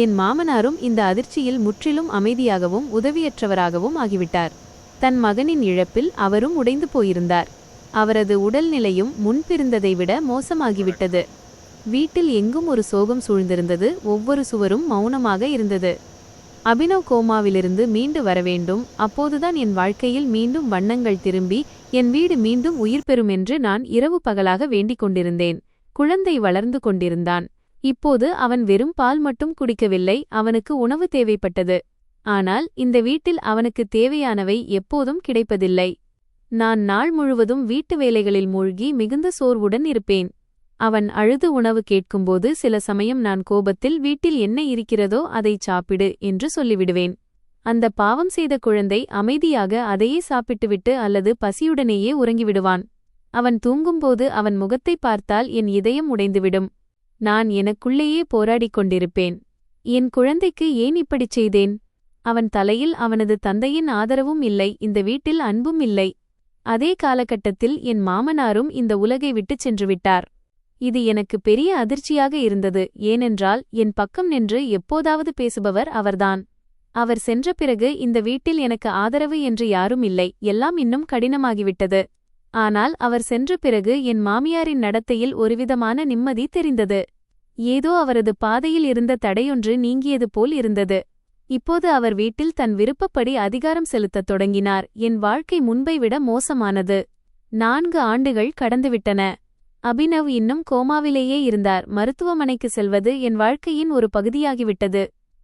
என் மாமனாரும் இந்த அதிர்ச்சியில் முற்றிலும் அமைதியாகவும் உதவியற்றவராகவும் ஆகிவிட்டார். தன் மகனின் இழப்பில் அவரும் உடைந்து போயிருந்தார். அவரது உடல்நிலையும் முன்பிருந்ததை விட மோசமாகிவிட்டது. வீட்டில் எங்கும் ஒரு சோகம் சூழ்ந்திருந்தது. ஒவ்வொரு சுவரும் மௌனமாக இருந்தது. அபினவ் கோமாவிலிருந்து மீண்டு வரவேண்டும். அப்போதுதான் என் வாழ்க்கையில் மீண்டும் வண்ணங்கள் திரும்பி என் வீடு மீண்டும் உயிர் பெறும் என்று நான் இரவு பகலாக வேண்டிக் கொண்டிருந்தேன். குழந்தை வளர்ந்து கொண்டிருந்தான். இப்போது அவன் வெறும் பால் மட்டும் குடிக்கவில்லை, அவனுக்கு உணவு தேவைப்பட்டது. ஆனால் இந்த வீட்டில் அவனுக்கு தேவையானவை எப்போதும் கிடைப்பதில்லை. நான் நாள் முழுவதும் வீட்டு வேலைகளில் மூழ்கி மிகுந்த சோர்வுடன் இருப்பேன். அவன் அழுது உணவு கேட்கும்போது சில சமயம் நான் கோபத்தில் வீட்டில் என்ன இருக்கிறதோ அதைச் சாப்பிடு என்று சொல்லிவிடுவேன். அந்த பாவம் செய்த குழந்தை அமைதியாக அதையே சாப்பிட்டுவிட்டு அல்லது பசியுடனேயே உறங்கிவிடுவான். அவன் தூங்கும்போது அவன் முகத்தை பார்த்தால் என் இதயம் உடைந்துவிடும். நான் எனக்குள்ளேயே போராடிக் கொண்டிருப்பேன். என் குழந்தைக்கு ஏன் இப்படிச் செய்தேன்? அவன் தலையில் அவனது தந்தையின் ஆதரவும் இல்லை, இந்த வீட்டில் அன்பும் இல்லை. அதே காலகட்டத்தில் என் மாமனாரும் இந்த உலகை விட்டுச் சென்றுவிட்டார். இது எனக்கு பெரிய அதிர்ச்சியாக இருந்தது. ஏனென்றால் என் பக்கம் நின்று எப்போதாவது பேசுபவர் அவர்தான். அவர் சென்ற பிறகு இந்த வீட்டில் எனக்கு ஆதரவு என்று யாரும் இல்லை. எல்லாம் இன்னும் கடினமாகிவிட்டது. ஆனால் அவர் சென்ற பிறகு என் மாமியாரின் நடத்தையில் ஒருவிதமான நிம்மதி தெரிந்தது. ஏதோ அவரது பாதையில் இருந்த தடையொன்று நீங்கியது போல் இருந்தது. இப்போது அவர் வீட்டில் தன் விருப்பப்படி அதிகாரம் செலுத்தத் தொடங்கினார். என் வாழ்க்கை முன்பை விட மோசமானது. 4 ஆண்டுகள் கடந்துவிட்டன. அபினவ் இன்னும் கோமாவிலேயே இருந்தார். மருத்துவமனைக்கு செல்வது என் வாழ்க்கையின் ஒரு பகுதியாகிவிட்டது.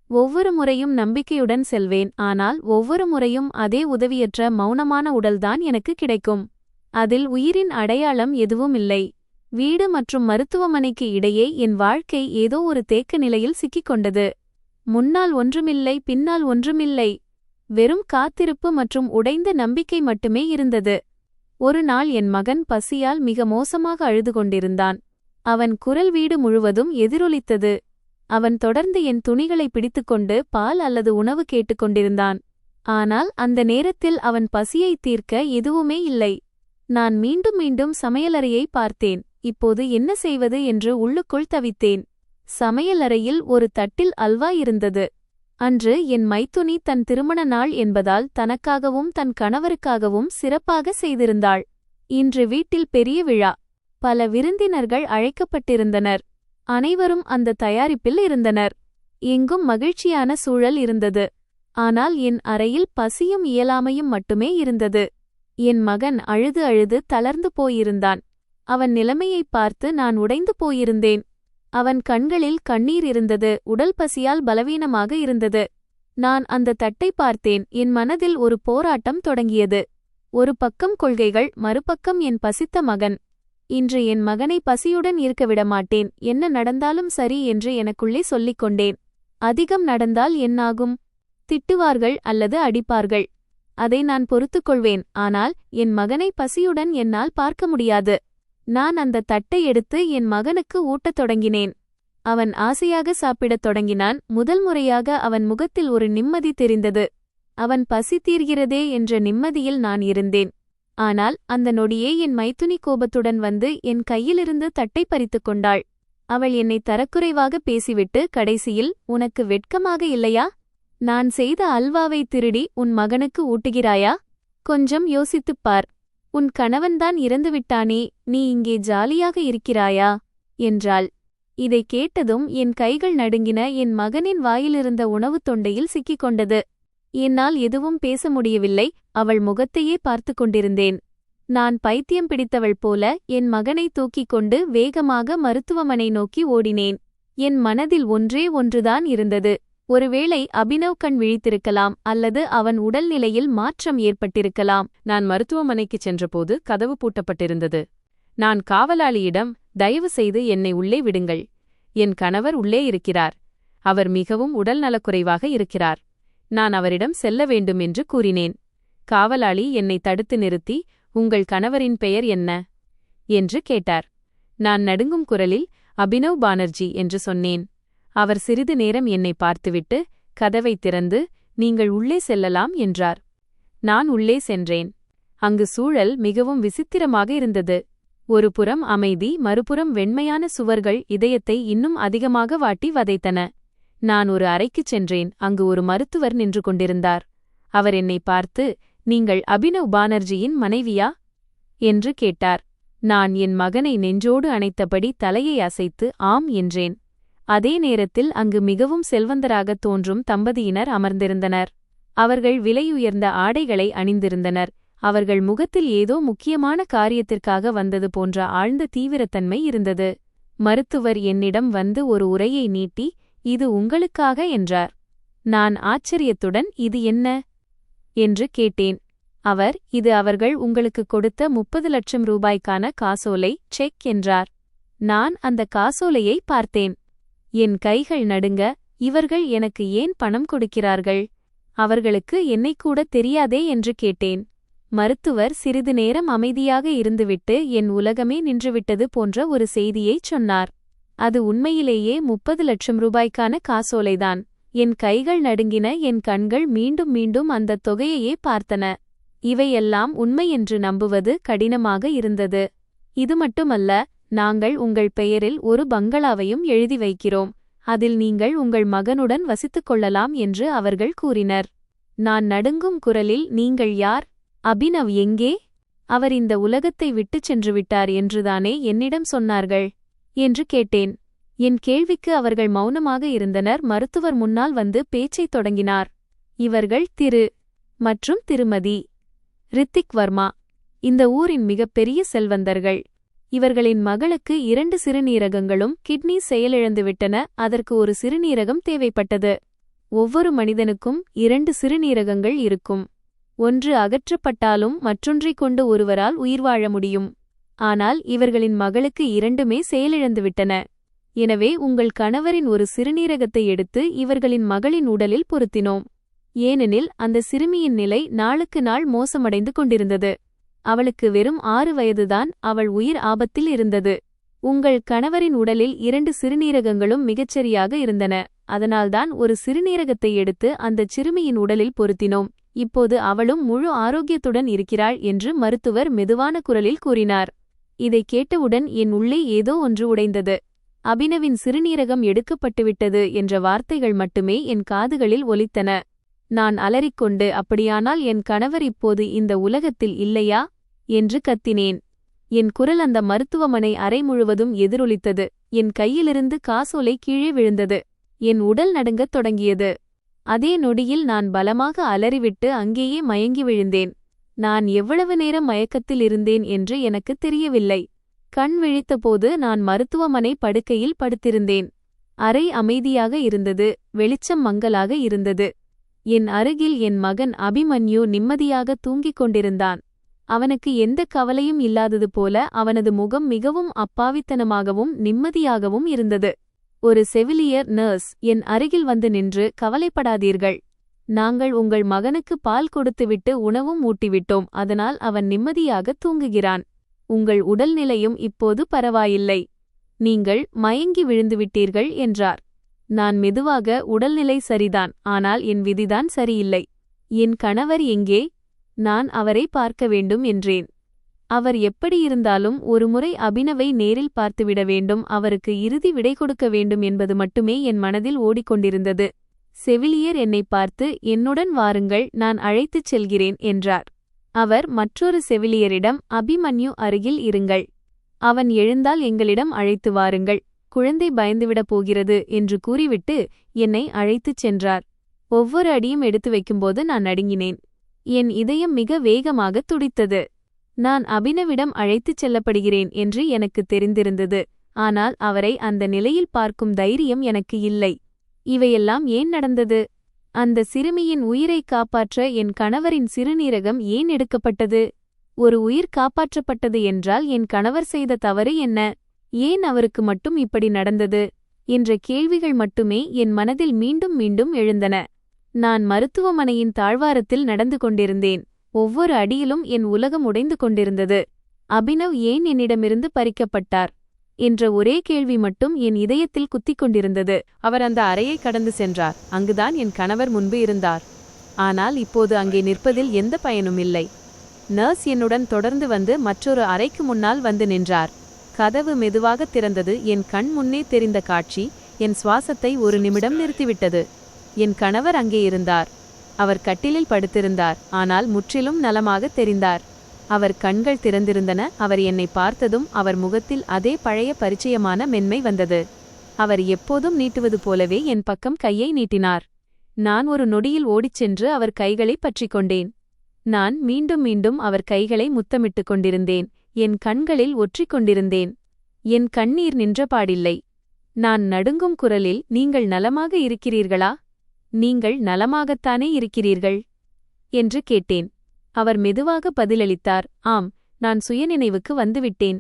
ஒவ்வொரு முறையும் நம்பிக்கையுடன் செல்வேன். ஆனால் ஒவ்வொரு முறையும் அதே உதவியற்ற மௌனமான உடல்தான் எனக்கு கிடைக்கும். அதில் உயிரின் அடையாளம் எதுவும் இல்லை. வீடு மற்றும் மருத்துவமனைக்கு இடையே என் வாழ்க்கை ஏதோ ஒரு தேக்க நிலையில் சிக்கிக்கொண்டது. முன்னால் ஒன்றுமில்லை, பின்னால் ஒன்றுமில்லை. வெறும் காத்திருப்பு மற்றும் உடைந்த நம்பிக்கை மட்டுமே இருந்தது. ஒரு நாள் என் மகன் பசியால் மிக மோசமாக அழுது கொண்டிருந்தான். அவன் குரல் வீடு முழுவதும் எதிரொலித்தது. அவன் தொடர்ந்து என் துணிகளை பிடித்துக்கொண்டு பால் அல்லது உணவு கேட்டுக்கொண்டிருந்தான். ஆனால் அந்த நேரத்தில் அவன் பசியைத் தீர்க்க எதுவுமே இல்லை. நான் மீண்டும் மீண்டும் சமையலறையை பார்த்தேன். இப்போது என்ன செய்வது என்று உள்ளுக்குள் தவித்தேன். சமையலறையில் ஒரு தட்டில் அல்வா இருந்தது. அன்று என் மைத்துனி தன் திருமண நாள் என்பதால் தனக்காகவும் தன் கணவருக்காகவும் சிறப்பாக செய்திருந்தாள். இன்று வீட்டில் பெரிய விழா. பல விருந்தினர்கள் அழைக்கப்பட்டிருந்தனர். அனைவரும் அந்த தயாரிப்பில் இருந்தனர். எங்கும் மகிழ்ச்சியான சூழல் இருந்தது. ஆனால் என் அறையில் பசியும் இயலாமையும் மட்டுமே இருந்தது. என் மகன் அழுது அழுது தளர்ந்து போயிருந்தான். அவன் நிலைமையைப் பார்த்து நான் உடைந்து போயிருந்தேன். அவன் கண்களில் கண்ணீர் இருந்தது. உடல் பசியால் பலவீனமாக இருந்தது. நான் அந்த தட்டை பார்த்தேன். என் மனதில் ஒரு போராட்டம் தொடங்கியது. ஒரு பக்கம் கொள்கைகள், மறுபக்கம் என் பசித்த மகன். இன்று என் மகனை பசியுடன் இருக்க விடமாட்டேன். என்ன நடந்தாலும் சரி என்று எனக்குள்ளே சொல்லிக் கொண்டேன். அதிகம் நடந்தால் என்னாகும்? திட்டுவார்கள் அல்லது அடிப்பார்கள். அதை நான் பொறுத்துக்கொள்வேன். ஆனால் என் மகனை பசியுடன் என்னால் பார்க்க முடியாது. நான் அந்த தட்டை எடுத்து என் மகனுக்கு ஊட்டத் தொடங்கினேன். அவன் ஆசையாக சாப்பிடத் தொடங்கினான். முதல் முறையாக அவன் முகத்தில் ஒரு நிம்மதி தெரிந்தது. அவன் பசி தீர்கிறதே என்ற நிம்மதியில் நான் இருந்தேன். ஆனால் அந்த நொடியே என் மைத்துனி கோபத்துடன் வந்து என் கையிலிருந்து தட்டை பறித்துக் கொண்டாள். அவள் என்னை தரக்குறைவாக பேசிவிட்டு கடைசியில், உனக்கு வெட்கமாக இல்லையா? நான் செய்த அல்வாவை திருடி உன் மகனுக்கு ஊட்டுகிறாயா? கொஞ்சம் யோசித்துப் பார். உன் கணவன்தான் இறந்துவிட்டானே, நீ இங்கே ஜாலியாக இருக்கிறாயா என்றாள். இதை கேட்டதும் என் கைகள் நடுங்கின. என் மகனின் வாயிலிருந்த உணவு தொண்டையில் சிக்கிக்கொண்டது. என்னால் எதுவும் பேச முடியவில்லை. அவள் முகத்தையே பார்த்து கொண்டிருந்தேன். நான் பைத்தியம் பிடித்தவள் போல என் மகனை தூக்கிக் கொண்டு வேகமாக மருத்துவமனை நோக்கி ஓடினேன். என் மனதில் ஒன்றே ஒன்றுதான் இருந்தது. ஒருவேளை அபினவ் கண் விழித்திருக்கலாம், அல்லது அவன் உடல்நிலையில் மாற்றம் ஏற்பட்டிருக்கலாம். நான் மருத்துவமனைக்குச் சென்றபோது கதவு பூட்டப்பட்டிருந்தது. நான் காவலாளியிடம், தயவு செய்து என்னை உள்ளே விடுங்கள். என் கணவர் உள்ளே இருக்கிறார். அவர் மிகவும் உடல் நலக்குறைவாக இருக்கிறார். நான் அவரிடம் செல்ல வேண்டும் என்று கூறினேன். காவலாளி என்னை தடுத்து நிறுத்தி, உங்கள் கணவரின் பெயர் என்ன என்று கேட்டார். நான் நடுங்கும் குரலில், அபினவ் பானர்ஜி என்று சொன்னேன். அவர் சிறிது நேரம் என்னை பார்த்துவிட்டு, கதவை திறந்து, நீங்கள் உள்ளே செல்லலாம் என்றார். நான் உள்ளே சென்றேன். அங்கு சூழல் மிகவும் விசித்திரமாக இருந்தது. ஒரு புறம் அமைதி, மறுபுறம் வெண்மையான சுவர்கள் இதயத்தை இன்னும் அதிகமாக வாட்டி வதைத்தன. நான் ஒரு அறைக்குச் சென்றேன். அங்கு ஒரு மருத்துவர் நின்று கொண்டிருந்தார். அவர் என்னை பார்த்து, நீங்கள் அபினவ் பானர்ஜியின் மனைவியா என்று கேட்டார். நான் என் மகனை நெஞ்சோடு அணைத்தபடி தலையை அசைத்து ஆம் என்றேன். அதே நேரத்தில் அங்கு மிகவும் செல்வந்தராகத் தோன்றும் தம்பதியினர் அமர்ந்திருந்தனர். அவர்கள் விலையுயர்ந்த ஆடைகளை அணிந்திருந்தனர். அவர்கள் முகத்தில் ஏதோ முக்கியமான காரியத்திற்காக வந்தது போன்ற ஆழ்ந்த தீவிரத்தன்மை இருந்தது. மருத்துவர் என்னிடம் வந்து ஒரு உரையை நீட்டி, இது உங்களுக்காக என்றார். நான் ஆச்சரியத்துடன் இது என்ன என்று கேட்டேன். அவர், இது அவர்கள் உங்களுக்கு கொடுத்த 30 லட்சம் ரூபாய்க்கான காசோலை செக் என்றார். நான் அந்த காசோலையை பார்த்தேன். என் கைகள் நடுங்க. இவர்கள் எனக்கு ஏன் பணம் கொடுக்கிறார்கள்? அவர்களுக்கு என்னைக்கூட தெரியாதே என்று கேட்டேன். மருத்துவர் சிறிது நேரம் அமைதியாக இருந்துவிட்டு என் உலகமே நின்றுவிட்டது போன்ற ஒரு செய்தியைச் சொன்னார். அது உண்மையிலேயே 30 லட்சம் ரூபாய்க்கான காசோலைதான். என் கைகள் நடுங்கின. என் கண்கள் மீண்டும் மீண்டும் அந்தத் தொகையையே பார்த்தன. இவையெல்லாம் உண்மை என்று நம்புவது கடினமாக இருந்தது. இது மட்டுமல்ல, நாங்கள் உங்கள் பெயரில் ஒரு பங்களாவையும் எழுதி வைக்கிறோம். அதில் நீங்கள் உங்கள் மகனுடன் வசித்துக் கொள்ளலாம் என்று அவர்கள் கூறினர். நான் நடுங்கும் குரலில், நீங்கள் யார்? அபினவ் எங்கே? அவர் இந்த உலகத்தை விட்டுச் சென்று விட்டார் என்றுதானே என்னிடம் சொன்னார்கள் என்று கேட்டேன். என் கேள்விக்கு அவர்கள் மௌனமாக இருந்தனர். மருத்துவர் முன்னால் வந்து பேச்சைத் தொடங்கினார். இவர்கள் திரு மற்றும் திருமதி ரித்திக் வர்மா, இந்த ஊரின் மிகப்பெரிய செல்வந்தர்கள். இவர்களின் மகளுக்கு 2 சிறுநீரகங்களும் கிட்னி செயலிழந்துவிட்டன. அதற்கு ஒரு சிறுநீரகம் தேவைப்பட்டது. ஒவ்வொரு மனிதனுக்கும் 2 சிறுநீரகங்கள் இருக்கும். ஒன்று அகற்றப்பட்டாலும் மற்றொன்றைக் கொண்டு ஒருவரால் உயிர் வாழ முடியும். ஆனால் இவர்களின் மகளுக்கு 2மே செயலிழந்துவிட்டன. எனவே உங்கள் கணவரின் ஒரு சிறுநீரகத்தை எடுத்து இவர்களின் மகளின் உடலில் பொருத்தினோம். ஏனெனில் அந்த சிறுமியின் நிலை நாளுக்கு நாள் மோசமடைந்து கொண்டிருந்தது. அவளுக்கு வெறும் 6 வயதுதான். அவள் உயிர் ஆபத்தில் இருந்தது. உங்கள் கணவரின் உடலில் 2 சிறுநீரகங்களும் மிகச்சரியாக இருந்தன. அதனால்தான் ஒரு சிறுநீரகத்தை எடுத்து அந்தச் சிறுமியின் உடலில் பொருத்தினோம். இப்போது அவளும் முழு ஆரோக்கியத்துடன் இருக்கிறாள் என்று மருத்துவர் மெதுவான குரலில் கூறினார். இதைக் கேட்டவுடன் என் உள்ளே ஏதோ ஒன்று உடைந்தது. அபினவின் சிறுநீரகம் எடுக்கப்பட்டுவிட்டது என்ற வார்த்தைகள் மட்டுமே என் காதுகளில் ஒலித்தன. நான் அலறிக்கொண்டு, அப்படியானால் என் கணவர் இப்போது இந்த உலகத்தில் இல்லையா என்று கத்தினேன். என் குரல் அந்த மருத்துவமனை அறை முழுவதும் எதிரொலித்தது. என் கையிலிருந்து காசோலை கீழே விழுந்தது. என் உடல் நடுங்கத் தொடங்கியது. அதே நொடியில் நான் பலமாக அலறிவிட்டு அங்கேயே மயங்கி விழுந்தேன். நான் எவ்வளவு நேரம் மயக்கத்தில் இருந்தேன் என்று எனக்குத் தெரியவில்லை. கண் விழித்தபோது நான் மருத்துவமனை படுக்கையில் படுத்திருந்தேன். அறை அமைதியாக இருந்தது. வெளிச்சம் மங்கலாக இருந்தது. என் அருகில் என் மகன் அபிமன்யு நிம்மதியாக தூங்கிக் கொண்டிருந்தான். அவனுக்கு எந்த கவலையும் இல்லாதது போல அவனது முகம் மிகவும் அப்பாவித்தனமாகவும் நிம்மதியாகவும் இருந்தது. ஒரு செவிலியர் நர்ஸ் என் அருகில் வந்து நின்று, கவலைப்படாதீர்கள். நாங்கள் உங்கள் மகனுக்கு பால் கொடுத்துவிட்டு உணவும் ஊட்டிவிட்டோம். அதனால் அவன் நிம்மதியாக தூங்குகிறான். உங்கள் உடல்நிலையும் இப்போது பரவாயில்லை. நீங்கள் மயங்கி விழுந்துவிட்டீர்கள் என்றார். நான் மெதுவாக, உடல்நிலை சரிதான், ஆனால் என் விதிதான் சரியில்லை. என் கணவர் எங்கே? நான் அவரை பார்க்க வேண்டும் என்றேன். அவர் எப்படியிருந்தாலும் ஒருமுறை அபினவை நேரில் பார்த்துவிட வேண்டும். அவருக்கு இறுதி விடை கொடுக்க வேண்டும் என்பது மட்டுமே என் மனதில் ஓடிக்கொண்டிருந்தது. செவிலியர் என்னை பார்த்து, என்னுடன் வாருங்கள், நான் அழைத்துச் செல்கிறேன் என்றார். அவர் மற்றொரு செவிலியரிடம், அபிமன்யு அருகில் இருங்கள். அவன் எழுந்தால் எங்களிடம் அழைத்து வாருங்கள். குழந்தை பயந்துவிடப் போகிறது என்று கூறிவிட்டு என்னை அழைத்துச் சென்றார். ஒவ்வொரு அடியும் எடுத்து வைக்கும்போது நான் நடுங்கினேன். என் இதயம் மிக வேகமாக துடித்தது. நான் அபினவிடம் அழைத்துச் செல்லப்படுகிறேன் என்று எனக்கு தெரிந்திருந்தது. ஆனால் அவரை அந்த நிலையில் பார்க்கும் தைரியம் எனக்கு இல்லை. இவையெல்லாம் ஏன் நடந்தது? அந்த சிறுமியின் உயிரைக் காப்பாற்ற என் கணவரின் சிறுநீரகம் ஏன் எடுக்கப்பட்டது? ஒரு உயிர் காப்பாற்றப்பட்டது என்றால் என் கணவர் செய்த தவறு என்ன? ஏன் அவருக்கு மட்டும் இப்படி நடந்தது என்ற கேள்விகள் மட்டுமே என் மனதில் மீண்டும் மீண்டும் எழுந்தன. நான் மருத்துவமனையின் தாழ்வாரத்தில் நடந்து கொண்டிருந்தேன். ஒவ்வொரு அடியிலும் என் உலகம் உடைந்து கொண்டிருந்தது. அபினவ் ஏன் என்னிடமிருந்து பறிக்கப்பட்டார் என்ற ஒரே கேள்வி மட்டும் என் இதயத்தில் குத்திக் கொண்டிருந்தது. அவர் அந்த அறையை கடந்து சென்றார். அங்குதான் என் கணவர் முன்பு இருந்தார். ஆனால் இப்போது அங்கே நிற்பதில் எந்த பயனும் இல்லை. நர்ஸ் என்னுடன் தொடர்ந்து வந்து மற்றொரு அறைக்கு முன்னால் வந்து நின்றார். கதவு மெதுவாக திறந்தது. என் கண் முன்னே தெரிந்த காட்சி என் சுவாசத்தை ஒரு நிமிடம் நிறுத்திவிட்டது. என் கணவர் அங்கே இருந்தார். அவர் கட்டிலில் படுத்திருந்தார். ஆனால் முற்றிலும் நலமாக தெரிந்தார். அவர் கண்கள் திறந்திருந்தன. அவர் என்னை பார்த்ததும் அவர் முகத்தில் அதே பழைய பரிச்சயமான மென்மை வந்தது. அவர் எப்போதும் நீட்டுவது போலவே என் பக்கம் கையை நீட்டினார். நான் ஒரு நொடியில் ஓடிச் சென்று அவர் கைகளை பற்றிக் கொண்டேன். நான் மீண்டும் மீண்டும் அவர் கைகளை முத்தமிட்டுக் கொண்டிருந்தேன். என் கண்களில் ஒற்றிக் கொண்டிருந்தேன். என் கண்ணீர் நின்றபாடில்லை. நான் நடுங்கும் குரலில், நீங்கள் நலமாக இருக்கிறீர்களா? நீங்கள் நலமாகத்தானே இருக்கிறீர்கள் என்று கேட்டேன். அவர் மெதுவாக பதிலளித்தார், ஆம், நான் சுயநினைவுக்கு வந்துவிட்டேன்.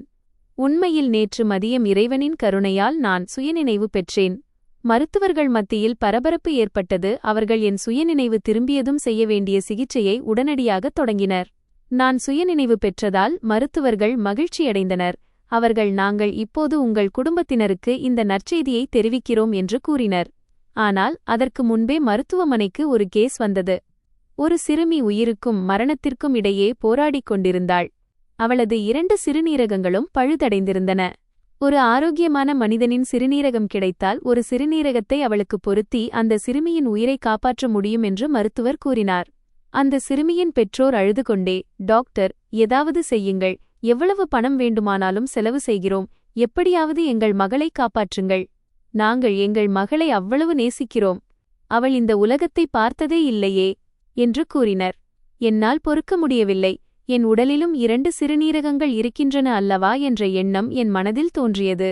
உண்மையில் நேற்று மதியம் இறைவனின் கருணையால் நான் சுயநினைவு பெற்றேன். மருத்துவர்கள் மத்தியில் பரபரப்பு ஏற்பட்டது. அவர்கள் என் சுயநினைவு திரும்பியதும் செய்ய வேண்டிய சிகிச்சையை உடனடியாகத் தொடங்கினர். நான் சுயநினைவு பெற்றதால் மருத்துவர்கள் மகிழ்ச்சியடைந்தனர். அவர்கள், நாங்கள் இப்போது உங்கள் குடும்பத்தினருக்கு இந்த நற்செய்தியை தெரிவிக்கிறோம் என்று கூறினர். ஆனால் அதற்கு முன்பே மருத்துவமனைக்கு ஒரு கேஸ் வந்தது. ஒரு சிறுமி உயிருக்கும் மரணத்திற்கும் இடையே போராடிக் கொண்டிருந்தாள். அவளது 2 சிறுநீரகங்களும் பழுதடைந்திருந்தன. ஒரு ஆரோக்கியமான மனிதனின் சிறுநீரகம் கிடைத்தால் ஒரு சிறுநீரகத்தை அவளுக்கு பொருத்தி அந்த சிறுமியின் உயிரை காப்பாற்ற முடியும் என்று மருத்துவர் கூறினார். அந்த சிறுமியின் பெற்றோர் அழுது கொண்டே, டாக்டர், ஏதாவது செய்யுங்கள், எவ்வளவு பணம் வேண்டுமானாலும் செலவு செய்கிறோம், எப்படியாவது எங்கள் மகளை காப்பாற்றுங்கள். நாங்கள் எங்கள் மகளை அவ்வளவு நேசிக்கிறோம். அவள் இந்த உலகத்தை பார்த்ததே இல்லையே என்று கூறினர். என்னால் பொறுக்க முடியவில்லை. என் உடலிலும் 2 சிறுநீரகங்கள் இருக்கின்றன அல்லவா என்ற எண்ணம் என் மனதில் தோன்றியது.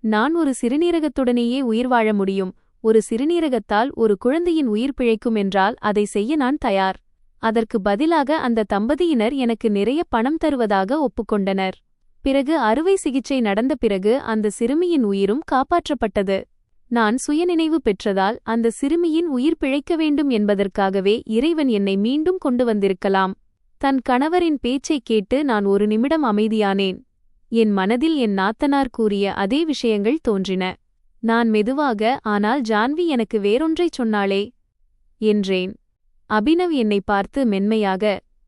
நான் ஒரு சிறுநீரகத்துடனேயே உயிர் வாழ முடியும். ஒரு சிறுநீரகத்தால் ஒரு குழந்தையின் உயிர் பிழைக்கும் என்றால் அதை செய்ய நான் தயார். அதற்கு பதிலாக அந்த தம்பதியினர் எனக்கு நிறைய பணம் தருவதாக ஒப்புக்கொண்டனர். பிறகு அறுவை சிகிச்சை நடந்த பிறகு அந்த சிறுமியின் உயிரும் காப்பாற்றப்பட்டது. நான் சுயநினைவு பெற்றதால் அந்த சிறுமியின் உயிர் பிழைக்க வேண்டும் என்பதற்காகவே இறைவன் என்னை மீண்டும் கொண்டு வந்திருக்கலாம். தன் கணவரின் பேச்சைக் கேட்டு நான் ஒரு நிமிடம் அமைதியானேன். என் மனதில் என் நாத்தனார் கூறிய அதே விஷயங்கள் தோன்றின. நான் மெதுவாக, ஆனால் ஜான்வி எனக்கு வேறொன்றைச் சொன்னாளே என்றேன். அபினவ் என்னை பார்த்து மென்மையாக,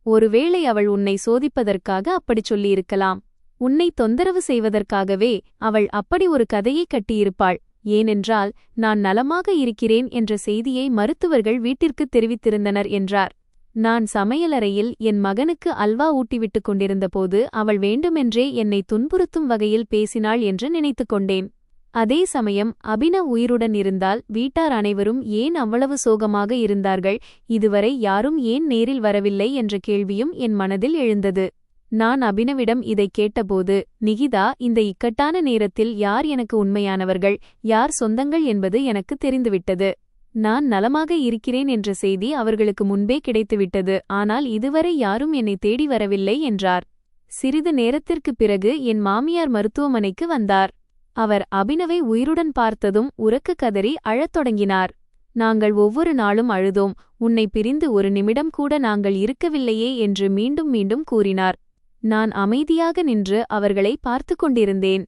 ஒருவேளை அவள் உன்னை சோதிப்பதற்காக அப்படிச் சொல்லியிருக்கலாம். உன்னை தொந்தரவு செய்வதற்காகவே அவள் அப்படி ஒரு கதையை கட்டியிருப்பாள். ஏனென்றால் நான் நலமாக இருக்கிறேன் என்ற செய்தியை மருத்துவர்கள் வீட்டிற்குத் தெரிவித்திருந்தனர் என்றார். நான் சமையலறையில் என் மகனுக்கு அல்வா ஊட்டிவிட்டுக் கொண்டிருந்தபோது அவள் வேண்டுமென்றே என்னை துன்புறுத்தும் வகையில் பேசினாள் என்று நினைத்துக் கொண்டேன். அதே சமயம் அபினவ் உயிருடன் இருந்தால் வீட்டார் அனைவரும் ஏன் அவ்வளவு சோகமாக இருந்தார்கள், இதுவரை யாரும் ஏன் நேரில் வரவில்லை என்ற கேள்வியும் என் மனதில் எழுந்தது. நான் அபினவிடம் இதைக் கேட்டபோது, நிகிதா, இந்த இக்கட்டான நேரத்தில் யார் எனக்கு உண்மையானவர்கள், யார் சொந்தங்கள் என்பது எனக்கு தெரிந்துவிட்டது. நான் நலமாக இருக்கிறேன் என்ற செய்தி அவர்களுக்கு முன்பே கிடைத்துவிட்டது. ஆனால் இதுவரை யாரும் என்னை தேடி வரவில்லை என்றார். சிறிது நேரத்திற்குப் பிறகு என் மாமியார் மருத்துவமனைக்கு வந்தார். அவர் அபினவை உயிருடன் பார்த்ததும் உரக்க கதறி அழத் தொடங்கினார். நாங்கள் ஒவ்வொரு நாளும் அழுதோம். உன்னை பிரிந்து ஒரு நிமிடம் கூட நாங்கள் இருக்கவில்லையே என்று மீண்டும் மீண்டும் கூறினார். நான் அமைதியாக நின்று அவர்களை பார்த்து கொண்டிருந்தேன்.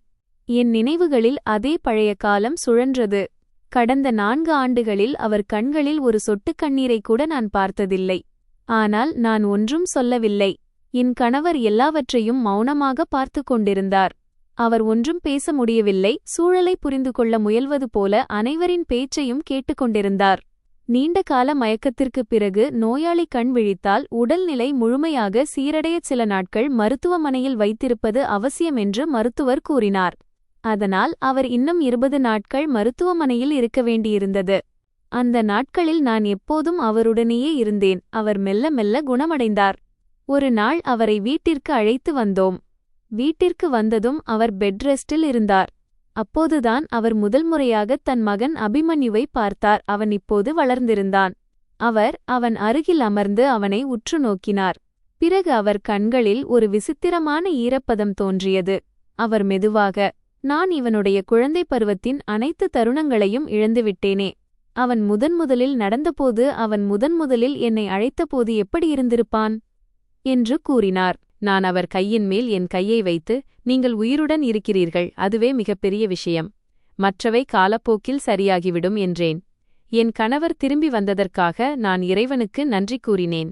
என் நினைவுகளில் அதே பழைய காலம் சுழன்றது. கடந்த 4 ஆண்டுகளில் அவர் கண்களில் ஒரு சொட்டு கண்ணீரை கூட நான் பார்த்ததில்லை. ஆனால் நான் ஒன்றும் சொல்லவில்லை. என் கணவர் எல்லாவற்றையும் மௌனமாக பார்த்து கொண்டிருந்தார். அவர் ஒன்றும் பேச முடியவில்லை. சூழலை புரிந்து கொள்ள முயல்வது போல அனைவரின் பேச்சையும் கேட்டுக்கொண்டிருந்தார். நீண்ட கால மயக்கத்திற்குப் பிறகு நோயாளி கண் விழித்தால் உடல்நிலை முழுமையாக சீரடைய சில நாட்கள் மருத்துவமனையில் வைத்திருப்பது அவசியம் என்று மருத்துவர் கூறினார். அதனால் அவர் இன்னும் 20 நாட்கள் மருத்துவமனையில் இருக்க வேண்டியிருந்தது. அந்த நாட்களில் நான் எப்போதும் அவருடனேயே இருந்தேன். அவர் மெல்ல மெல்ல குணமடைந்தார். ஒரு நாள் அவரை வீட்டிற்கு அழைத்து வந்தோம். வீட்டிற்கு வந்ததும் அவர் பெட் ரெஸ்டில் இருந்தார். அப்போதுதான் அவர் முதல் முறையாக தன் மகன் அபிமன்யுவை பார்த்தார். அவன் இப்போது வளர்ந்திருந்தான். அவன் அருகில் அமர்ந்து அவனை உற்று நோக்கினார். பிறகு அவர் கண்களில் ஒரு விசித்திரமான ஈரப்பதம் தோன்றியது. அவர் மெதுவாக, நான் இவனுடைய குழந்தை பருவத்தின் அனைத்து தருணங்களையும் இழந்துவிட்டேனே. அவன் முதன்முதலில் நடந்தபோது, அவன் முதன்முதலில் என்னை அழைத்தபோது எப்படி இருந்திருப்பான் என்று கூறினார். நான் அவர் கையின் மேல் என் கையை வைத்து, நீங்கள் உயிருடன் இருக்கிறீர்கள், அதுவே மிகப்பெரிய விஷயம். மற்றவை காலப்போக்கில் சரியாகிவிடும் என்றேன். என் கணவர் திரும்பி வந்ததற்காக நான் இறைவனுக்கு நன்றி கூறினேன்.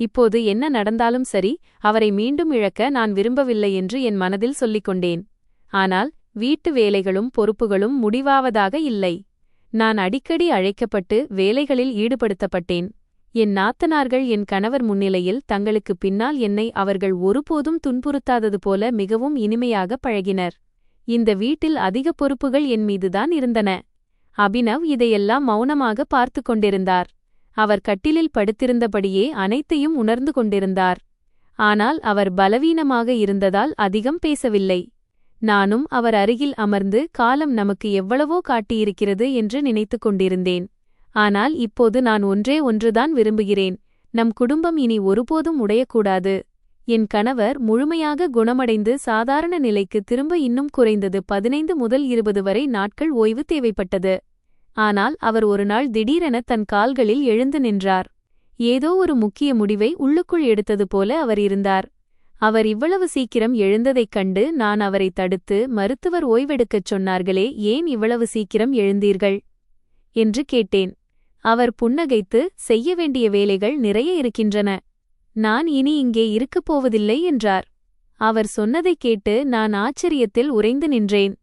இப்போது என்ன நடந்தாலும் சரி, அவரை மீண்டும் இழக்க நான் விரும்பவில்லை என்று என் மனதில் சொல்லிக் கொண்டேன். ஆனால் வீட்டு வேலைகளும் பொறுப்புகளும் முடிவாவதாக இல்லை. நான் அடிக்கடி அழைக்கப்பட்டு வேலைகளில் ஈடுபடுத்தப்பட்டேன். என் நாத்தனார்கள் என் கணவர் முன்னிலையில் தங்களுக்கு பின்னால் என்னை அவர்கள் ஒருபோதும் துன்புறுத்தாதது போல மிகவும் இனிமையாக பழகினர். இந்த வீட்டில் அதிக பொறுப்புகள் என் மீதுதான் இருந்தன. அபினவ் இதையெல்லாம் மௌனமாக பார்த்து கொண்டிருந்தார். அவர் கட்டிலில் படுத்திருந்தபடியே அனைத்தையும் உணர்ந்து கொண்டிருந்தார். ஆனால் அவர் பலவீனமாக இருந்ததால் அதிகம் பேசவில்லை. நானும் அவர் அருகில் அமர்ந்து காலம் நமக்கு எவ்வளவோ காட்டியிருக்கிறது என்று நினைத்து கொண்டிருந்தேன். ஆனால் இப்போது நான் ஒன்றுதான் விரும்புகிறேன். நம் குடும்பம் இனி ஒருபோதும் உடையக்கூடாது. என் கணவர் முழுமையாக குணமடைந்து சாதாரண நிலைக்கு திரும்ப இன்னும் குறைந்தது 15 முதல் 20 வரை நாட்கள் ஓய்வு தேவைப்பட்டது. ஆனால் அவர் ஒருநாள் திடீரென தன் கால்களில் எழுந்து நின்றார். ஏதோ ஒரு முக்கிய முடிவை உள்ளுக்குள் எடுத்தது போல அவர் இருந்தார். அவர் இவ்வளவு சீக்கிரம் எழுந்ததைக் கண்டு நான் அவரை தடுத்து, மருத்துவர் ஓய்வெடுக்கச் சொன்னார்களே, ஏன் இவ்வளவு சீக்கிரம் எழுந்தீர்கள் என்று கேட்டேன். அவர் புன்னகைத்து, செய்ய வேண்டிய வேலைகள் நிறைய இருக்கின்றன. நான் இனி இங்கே இருக்கப் போவதில்லை என்றார். அவர் சொன்னதைக் கேட்டு நான் ஆச்சரியத்தில் உறைந்து நின்றேன்.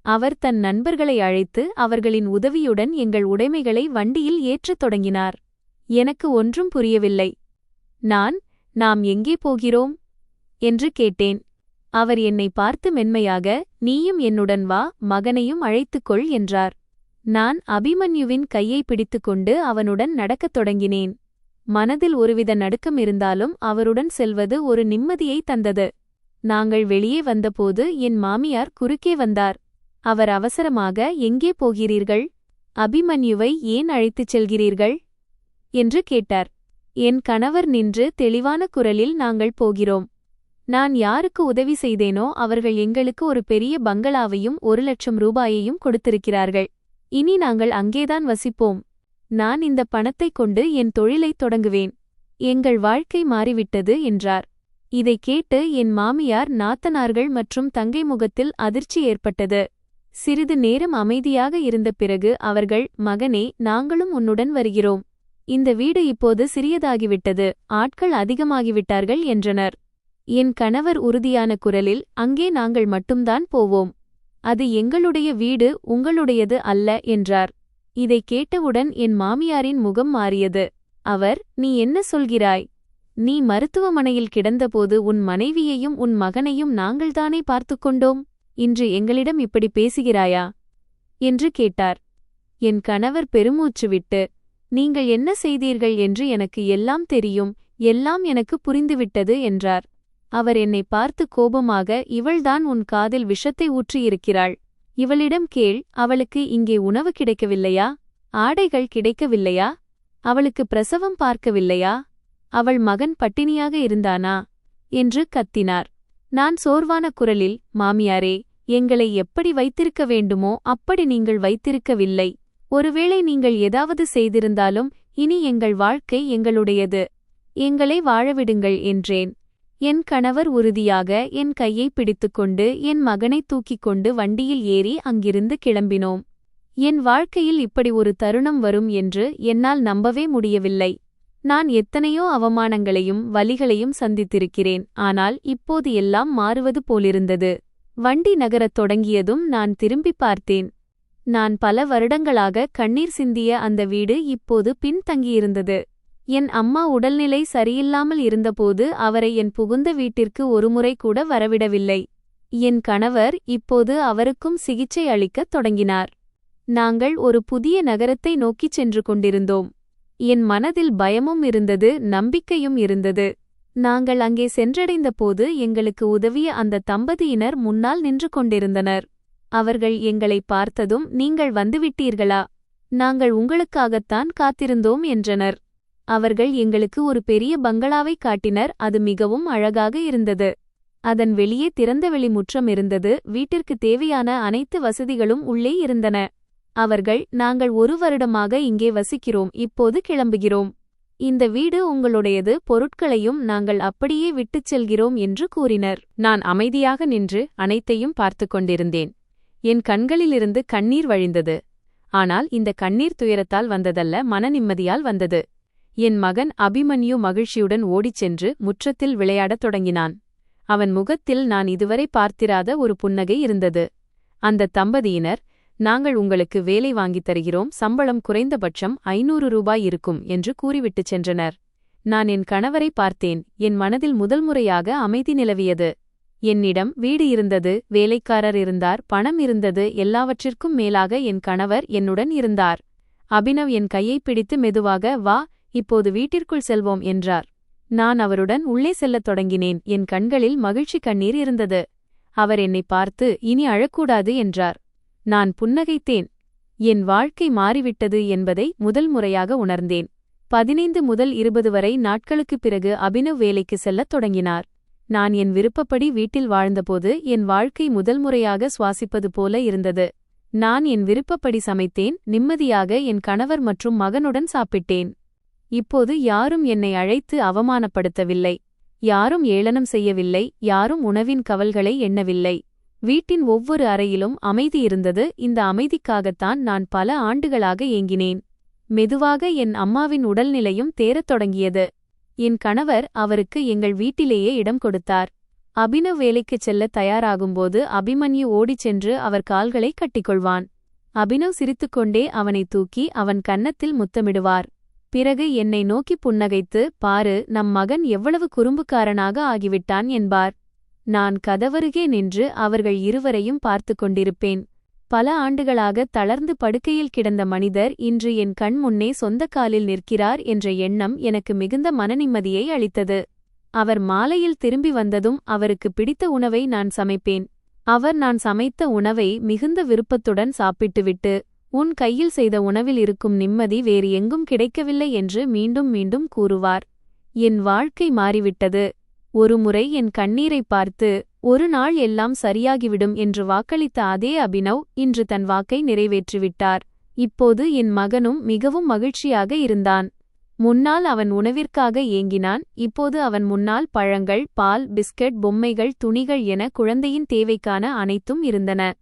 அவர் தன் நண்பர்களை அழைத்து அவர்களின் உதவியுடன் எங்கள் உடைமைகளை வண்டியில் ஏற்றத் தொடங்கினார். எனக்கு ஒன்றும் புரியவில்லை. நாம் எங்கே போகிறோம் என்று கேட்டேன். அவர் என்னை பார்த்து மென்மையாக, நீயும் என்னுடன் வா, மகனையும் அழைத்துக்கொள் என்றார். நான் அபிமன்யுவின் கையை பிடித்துக்கொண்டு அவனுடன் நடக்கத் தொடங்கினேன். மனதில் ஒருவித நடுக்கம் இருந்தாலும் அவருடன் செல்வது ஒரு நிம்மதியை தந்தது. நாங்கள் வெளியே வந்தபோது என் மாமியார் குறுக்கே வந்தார். அவர் அவசரமாக, எங்கே போகிறீர்கள்? அபிமன்யுவை ஏன் அழைத்துச் செல்கிறீர்கள் என்று கேட்டார். என் கணவர் நின்று தெளிவான குரலில், நாங்கள் போகிறோம். நான் யாருக்கு உதவி செய்தேனோ அவர்கள் எங்களுக்கு ஒரு பெரிய பங்களாவையும் 1,00,000 ரூபாயையும் கொடுத்திருக்கிறார்கள். இனி நாங்கள் அங்கேதான் வசிப்போம். நான் இந்த பணத்தைக் கொண்டு என் தொழிலைத் தொடங்குவேன். எங்கள் வாழ்க்கை மாறிவிட்டது என்றார். இதைக் கேட்டு என் மாமியார், நாத்தனார்கள் மற்றும் தங்கை முகத்தில் அதிர்ச்சி ஏற்பட்டது. சிறிது நேரம் அமைதியாக இருந்த பிறகு அவர்கள், மகனே, நாங்களும் உன்னுடன் வருகிறோம். இந்த வீடு இப்போது சிறியதாகிவிட்டது, ஆட்கள் அதிகமாகிவிட்டார்கள் என்றனர். என் கணவர் உறுதியான குரலில், அங்கே நாங்கள் மட்டும்தான் போவோம். அது எங்களுடைய வீடு, உங்களுடையது அல்ல என்றார். இதைக் கேட்டவுடன் என் மாமியாரின் முகம் மாறியது. அவர், நீ என்ன சொல்கிறாய்? நீ மருத்துவமனையில் கிடந்தபோது உன் மனைவியையும் உன் மகனையும் நாங்கள்தானே பார்த்துக் கொண்டோம். இன்று எங்களிடம் இப்படி பேசுகிறாயா என்று கேட்டார். என் கணவர் பெருமூச்சு விட்டு, நீங்கள் என்ன செய்தீர்கள் என்று எனக்கு எல்லாம் தெரியும், எல்லாம் எனக்கு புரிந்துவிட்டது என்றார். அவர் என்னை பார்த்து கோபமாக, இவள்தான் உன் காதில் விஷத்தை ஊற்றியிருக்கிறாள். இவளிடம் கேள், அவளுக்கு இங்கே உணவு கிடைக்கவில்லையா? ஆடைகள் கிடைக்கவில்லையா? அவளுக்கு பிரசவம் பார்க்கவில்லையா? அவள் மகன் பட்டினியாக இருந்தானா என்று கத்தினார். நான் சோர்வான குரலில், மாமியாரே, எங்களை எப்படி வைத்திருக்க வேண்டுமோ அப்படி நீங்கள் வைத்திருக்கவில்லை. ஒருவேளை நீங்கள் ஏதாவது செய்திருந்தாலும் இனி எங்கள் வாழ்க்கை எங்களுடையது. எங்களை வாழவிடுங்கள் என்றேன். என் கணவர் உறுதியாக என் கையை பிடித்துக்கொண்டு என் மகனை தூக்கிக் கொண்டு வண்டியில் ஏறி அங்கிருந்து கிளம்பினோம். என் வாழ்க்கையில் இப்படி ஒரு தருணம் வரும் என்று என்னால் நம்பவே முடியவில்லை. நான் எத்தனையோ அவமானங்களையும் வலிகளையும் சந்தித்திருக்கிறேன். ஆனால் இப்போது எல்லாம் மாறுவது போலிருந்தது. வண்டி நகரத் தொடங்கியதும் நான் திரும்பிப் பார்த்தேன். நான் பல வருடங்களாக கண்ணீர் சிந்திய அந்த வீடு இப்போது பின்தங்கியிருந்தது. என் அம்மா உடல்நிலை சரியில்லாமல் இருந்தபோது அவரை என் புகுந்த வீட்டிற்கு ஒருமுறை கூட வரவிடவில்லை. என் கணவர் இப்போது அவருக்கும் சிகிச்சை அளிக்கத் தொடங்கினார். நாங்கள் ஒரு புதிய நகரத்தை நோக்கிச் சென்று கொண்டிருந்தோம். என் மனதில் பயமும் இருந்தது, நம்பிக்கையும் இருந்தது. நாங்கள் அங்கே சென்றடைந்தபோது எங்களுக்கு உதவிய அந்த தம்பதியினர் முன்னால் நின்று கொண்டிருந்தனர். அவர்கள் எங்களை பார்த்ததும், நீங்கள் வந்துவிட்டீர்களா? நாங்கள் உங்களுக்காகத்தான் காத்திருந்தோம் என்றனர். அவர்கள் எங்களுக்கு ஒரு பெரிய பங்களாவை காட்டினர். அது மிகவும் அழகாக இருந்தது. அதன் வெளியே திறந்தவெளி முற்றம் இருந்தது. வீட்டிற்கு தேவையான அனைத்து வசதிகளும் உள்ளே இருந்தன. அவர்கள், நாங்கள் 1 வருடமாக இங்கே வசிக்கிறோம், இப்போது கிளம்புகிறோம். இந்த வீடு உங்களுடையது, பொருட்களையும் நாங்கள் அப்படியே விட்டுச் செல்கிறோம் என்று கூறினர். நான் அமைதியாக நின்று அனைத்தையும் பார்த்து கொண்டிருந்தேன். என் கண்களிலிருந்து கண்ணீர் வழிந்தது. ஆனால் இந்த கண்ணீர் துயரத்தால் வந்ததல்ல, மன நிம்மதியால் வந்தது. என் மகன் அபிமன்யு மகிழ்ச்சியுடன் ஓடிச் சென்று முற்றத்தில் விளையாடத் தொடங்கினான். அவன் முகத்தில் நான் இதுவரை பார்த்திராத ஒரு புன்னகை இருந்தது. அந்த தம்பதியினர், நாங்கள் உங்களுக்கு வேலை வாங்கித் தருகிறோம், சம்பளம் குறைந்தபட்சம் 500 ரூபாய் இருக்கும் என்று கூறிவிட்டுச் சென்றனர். நான் என் கணவரை பார்த்தேன். என் மனதில் முதல் முறையாக அமைதி நிலவியது. என்னிடம் வீடு இருந்தது, வேலைக்காரர் இருந்தார், பணம் இருந்தது, எல்லாவற்றிற்கும் மேலாக என் கணவர் என்னுடன் இருந்தார். அபினவ் என் கையை பிடித்து மெதுவாக, வா, இப்போது வீட்டிற்குள் செல்வோம் என்றார். நான் அவருடன் உள்ளே செல்லத் தொடங்கினேன். என் கண்களில் மகிழ்ச்சி கண்ணீர் இருந்தது. அவர் என்னை பார்த்து, இனி அழக்கூடாது என்றார். நான் புன்னகைத்தேன். என் வாழ்க்கை மாறிவிட்டது என்பதை முதல் முறையாக உணர்ந்தேன். 15 முதல் 20 வரை நாட்களுக்குப் பிறகு அபினவ் வேலைக்கு செல்லத் தொடங்கினார். நான் என் விருப்பப்படி வீட்டில் வாழ்ந்தபோது என் வாழ்க்கை முதல் முறையாக சுவாசிப்பது போல இருந்தது. நான் என் விருப்பப்படி சமைத்தேன், நிம்மதியாக என் கணவர் மற்றும் மகனுடன் சாப்பிட்டேன். இப்போது யாரும் என்னை அழைத்து அவமானப்படுத்தவில்லை. யாரும் ஏளனம் செய்யவில்லை. யாரும் உணவின் கவல்களை எண்ணவில்லை. வீட்டின் ஒவ்வொரு அறையிலும் அமைதி இருந்தது. இந்த அமைதிக்காகத்தான் நான் பல ஆண்டுகளாக ஏங்கினேன். மெதுவாக என் அம்மாவின் உடல்நிலையும் தேறத் தொடங்கியது. என் கணவர் அவருக்கு எங்கள் வீட்டிலேயே இடம் கொடுத்தார். அபினவ் வேலைக்குச் செல்லத் தயாராகும்போது அபிமன்யு ஓடிச் சென்று அவர் கால்களை கட்டிக்கொள்வான். அபினவ் சிரித்துக்கொண்டே அவனை தூக்கி அவன் கன்னத்தில் முத்தமிடுவார். பிறகு என்னை நோக்கி புன்னகைத்து, பாரு, நம் மகன் எவ்வளவு குறும்புக்காரனாக ஆகிவிட்டான் என்பார். நான் கதவருகே நின்று அவர்கள் இருவரையும் பார்த்து கொண்டிருப்பேன். பல ஆண்டுகளாக தளர்ந்து படுக்கையில் கிடந்த மனிதர் இன்று என் கண் முன்னே சொந்த காலில் நிற்கிறார் என்ற எண்ணம் எனக்கு மிகுந்த மனநிம்மதியை அளித்தது. அவர் மாலையில் திரும்பி வந்ததும் அவருக்கு பிடித்த உணவை நான் சமைப்பேன். அவர் நான் சமைத்த உணவை மிகுந்த விருப்பத்துடன் சாப்பிட்டுவிட்டு, உன் கையில் செய்த உணவில் இருக்கும் நிம்மதி வேறு எங்கும் கிடைக்கவில்லை என்று மீண்டும் மீண்டும் கூறுவார். என் வாழ்க்கை மாறிவிட்டது. ஒருமுறை என் கண்ணீரைப் பார்த்து, ஒரு நாள் எல்லாம் சரியாகிவிடும் என்று வாக்களித்த அதே அபினவ் இன்று தன் வாக்கை நிறைவேற்றிவிட்டார். இப்போது என் மகனும் மிகவும் மகிழ்ச்சியாக இருந்தான். முன்னால் அவன் உணவிற்காக ஏங்கினான். இப்போது அவன் முன்னால் பழங்கள், பால், பிஸ்கட், பொம்மைகள், துணிகள் என குழந்தையின் தேவைக்கான அனைத்தும் இருந்தன.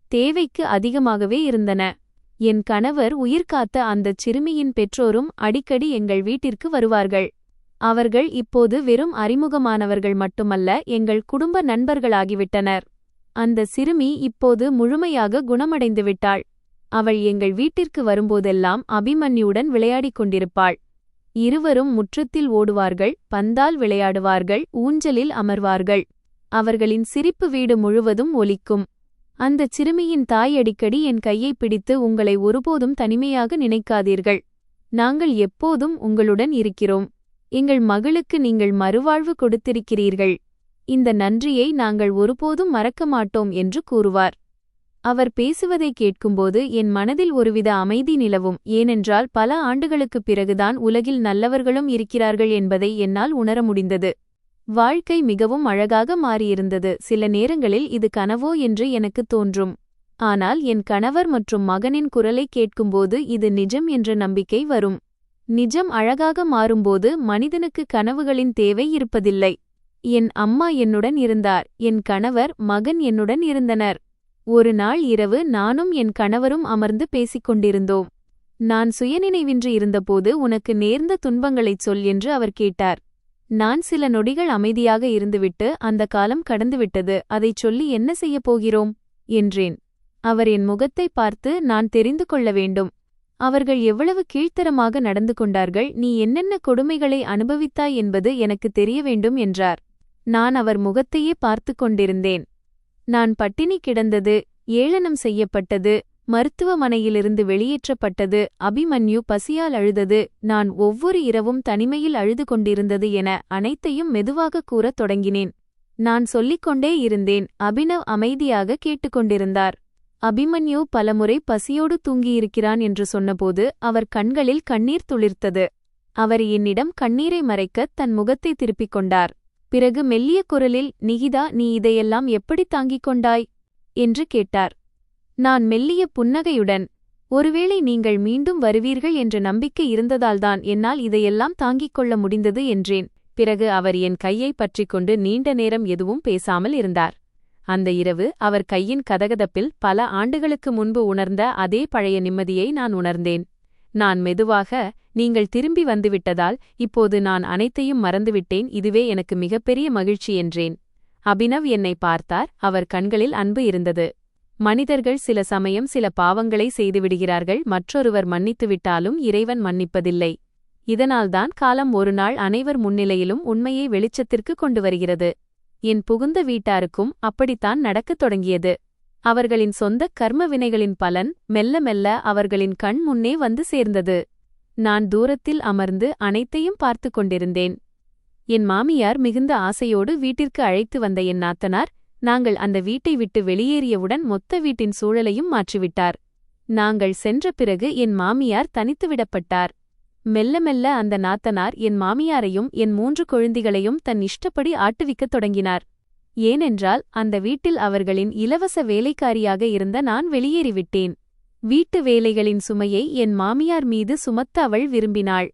தேவைக்கு அதிகமாகவே இருந்தன. என் கணவர் உயிர்காத்த அந்தச் சிறுமியின் பெற்றோரும் அடிக்கடி எங்கள் வீட்டிற்கு வருவார்கள். அவர்கள் இப்போது வெறும் அறிமுகமானவர்கள் மட்டுமல்ல, எங்கள் குடும்ப நண்பர்களாகிவிட்டனர். அந்த சிறுமி இப்போது முழுமையாக குணமடைந்துவிட்டாள். அவள் எங்கள் வீட்டிற்கு வரும்போதெல்லாம் அபிமன்யுடன் விளையாடிக் கொண்டிருப்பாள். இருவரும் முற்றத்தில் ஓடுவார்கள், பந்தால் விளையாடுவார்கள், ஊஞ்சலில் அமர்வார்கள். அவர்களின் சிரிப்பு வீடு முழுவதும் ஒலிக்கும். அந்தச் சிறுமியின் தாய் அடிக்கடி என் கையைப் பிடித்து, உங்களை ஒருபோதும் தனிமையாக நினைக்காதீர்கள். நாங்கள் எப்போதும் உங்களுடன் இருக்கிறோம். எங்கள் மகளுக்கு நீங்கள் மறுவாழ்வு கொடுத்திருக்கிறீர்கள். இந்த நன்றியை நாங்கள் ஒருபோதும் மறக்க மாட்டோம் என்று கூறுவார். அவர் பேசுவதை கேட்கும்போது என் மனதில் ஒருவித அமைதி நிலவும். ஏனென்றால் பல ஆண்டுகளுக்குப் பிறகுதான் உலகில் நல்லவர்களும் இருக்கிறார்கள் என்பதை என்னால் உணர முடிந்தது. வாழ்க்கை மிகவும் அழகாக மாறியிருந்தது. சில நேரங்களில் இது கனவோ என்று எனக்கு தோன்றும். ஆனால் என் கணவர் மற்றும் மகனின் குரலை கேட்கும்போது இது நிஜம் என்ற நம்பிக்கை வரும். நிஜம் அழகாக மாறும்போது மனிதனுக்கு கனவுகளின் தேவை இருப்பதில்லை. என் அம்மா என்னுடன் இருந்தார். என் கணவர், மகன் என்னுடன் இருந்தனர். ஒரு நாள் இரவு நானும் என் கணவரும் அமர்ந்து பேசிக் கொண்டிருந்தோம். நான் சுயநினைவின்றி இருந்தபோது உனக்கு நேர்ந்த துன்பங்களைச் சொல் என்று அவர் கேட்டார். நான் சில நொடிகள் அமைதியாக இருந்துவிட்டு, அந்த காலம் கடந்துவிட்டது, அதைச் சொல்லி என்ன செய்யப் போகிறோம் என்றேன். அவர் என் முகத்தை பார்த்து, நான் தெரிந்து கொள்ள வேண்டும். அவர்கள் எவ்வளவு கீழ்த்தரமாக நடந்து கொண்டார்கள், நீ என்னென்ன கொடுமைகளை அனுபவித்தாய் என்பது எனக்கு தெரிய வேண்டும் என்றார். நான் அவர் முகத்தையே பார்த்து கொண்டிருந்தேன். நான் பட்டினி கிடந்தது, ஏளனம் செய்யப்பட்டது, மருத்துவமனையிலிருந்து வெளியேற்றப்பட்டது, அபிமன்யு பசியால் அழுதது, நான் ஒவ்வொரு இரவும் தனிமையில் அழுது கொண்டிருந்தது என அனைத்தையும் மெதுவாக கூறத் தொடங்கினேன். நான் சொல்லிக்கொண்டே இருந்தேன். அபினவ் அமைதியாக கேட்டுக்கொண்டிருந்தார். அபிமன்யு பலமுறை பசியோடு தூங்கியிருக்கிறான் என்று சொன்னபோது அவர் கண்களில் கண்ணீர் துளிர்த்தது. அவர் என்னிடம் கண்ணீரை மறைக்க தன் முகத்தை திருப்பிக் கொண்டார். பிறகு மெல்லிய குரலில், நிகிதா, நீ இதையெல்லாம் எப்படி தாங்கிக் கொண்டாய் என்று கேட்டார். நான் மெல்லிய புன்னகையுடன், ஒருவேளை நீங்கள் மீண்டும் வருவீர்கள் என்ற நம்பிக்கை இருந்ததால்தான் என்னால் இதையெல்லாம் தாங்கிக் கொள்ள முடிந்தது என்றேன். பிறகு அவர் என் கையை பற்றிக்கொண்டு நீண்ட நேரம் எதுவும் பேசாமல் இருந்தார். அந்த இரவு அவர் கையின் கதகதப்பில் பல ஆண்டுகளுக்கு முன்பு உணர்ந்த அதே பழைய நிம்மதியை நான் உணர்ந்தேன். நான் மெதுவாக, நீங்கள் திரும்பி வந்துவிட்டதால் இப்போது நான் அனைத்தையும் மறந்துவிட்டேன், இதுவே எனக்கு மிகப்பெரிய மகிழ்ச்சி என்றேன். அபினவ் என்னை பார்த்தார். அவர் கண்களில் அன்பு இருந்தது. மனிதர்கள் சில சமயம் சில பாவங்களை செய்துவிடுகிறார்கள், மற்றொருவர் மன்னித்துவிட்டாலும் இறைவன் மன்னிப்பதில்லை. இதனால்தான் காலம் ஒருநாள் அனைவர் முன்னிலையிலும் உண்மையை வெளிச்சத்திற்கு கொண்டு வருகிறது. என் புகுந்த வீட்டாருக்கும் அப்படித்தான் நடக்கத் தொடங்கியது. அவர்களின் சொந்த கர்ம வினைகளின் பலன் மெல்ல மெல்ல அவர்களின் கண் முன்னே வந்து சேர்ந்தது. நான் தூரத்தில் அமர்ந்து அனைத்தையும் பார்த்து கொண்டிருந்தேன். என் மாமியார் மிகுந்த ஆசையோடு வீட்டிற்கு அழைத்து வந்த என் நாத்தனார், நாங்கள் அந்த வீட்டை விட்டு வெளியேறியவுடன் மொத்த வீட்டின் சூழலையும் மாற்றிவிட்டார். நாங்கள் சென்ற பிறகு என் மாமியார் தனித்துவிடப்பட்டார். மெல்ல மெல்ல அந்த நாத்தனார் என் மாமியாரையும் என் 3 குழந்தைகளையும் தன் இஷ்டப்படி ஆட்டுவிக்கத் தொடங்கினார். ஏனென்றால் அந்த வீட்டில் அவர்களின் இலவச வேலைக்காரியாக இருந்த நான் வெளியேறிவிட்டேன். வீட்டு வேலைகளின் சுமையை என் மாமியார் மீது சுமத்த அவள் விரும்பினாள்.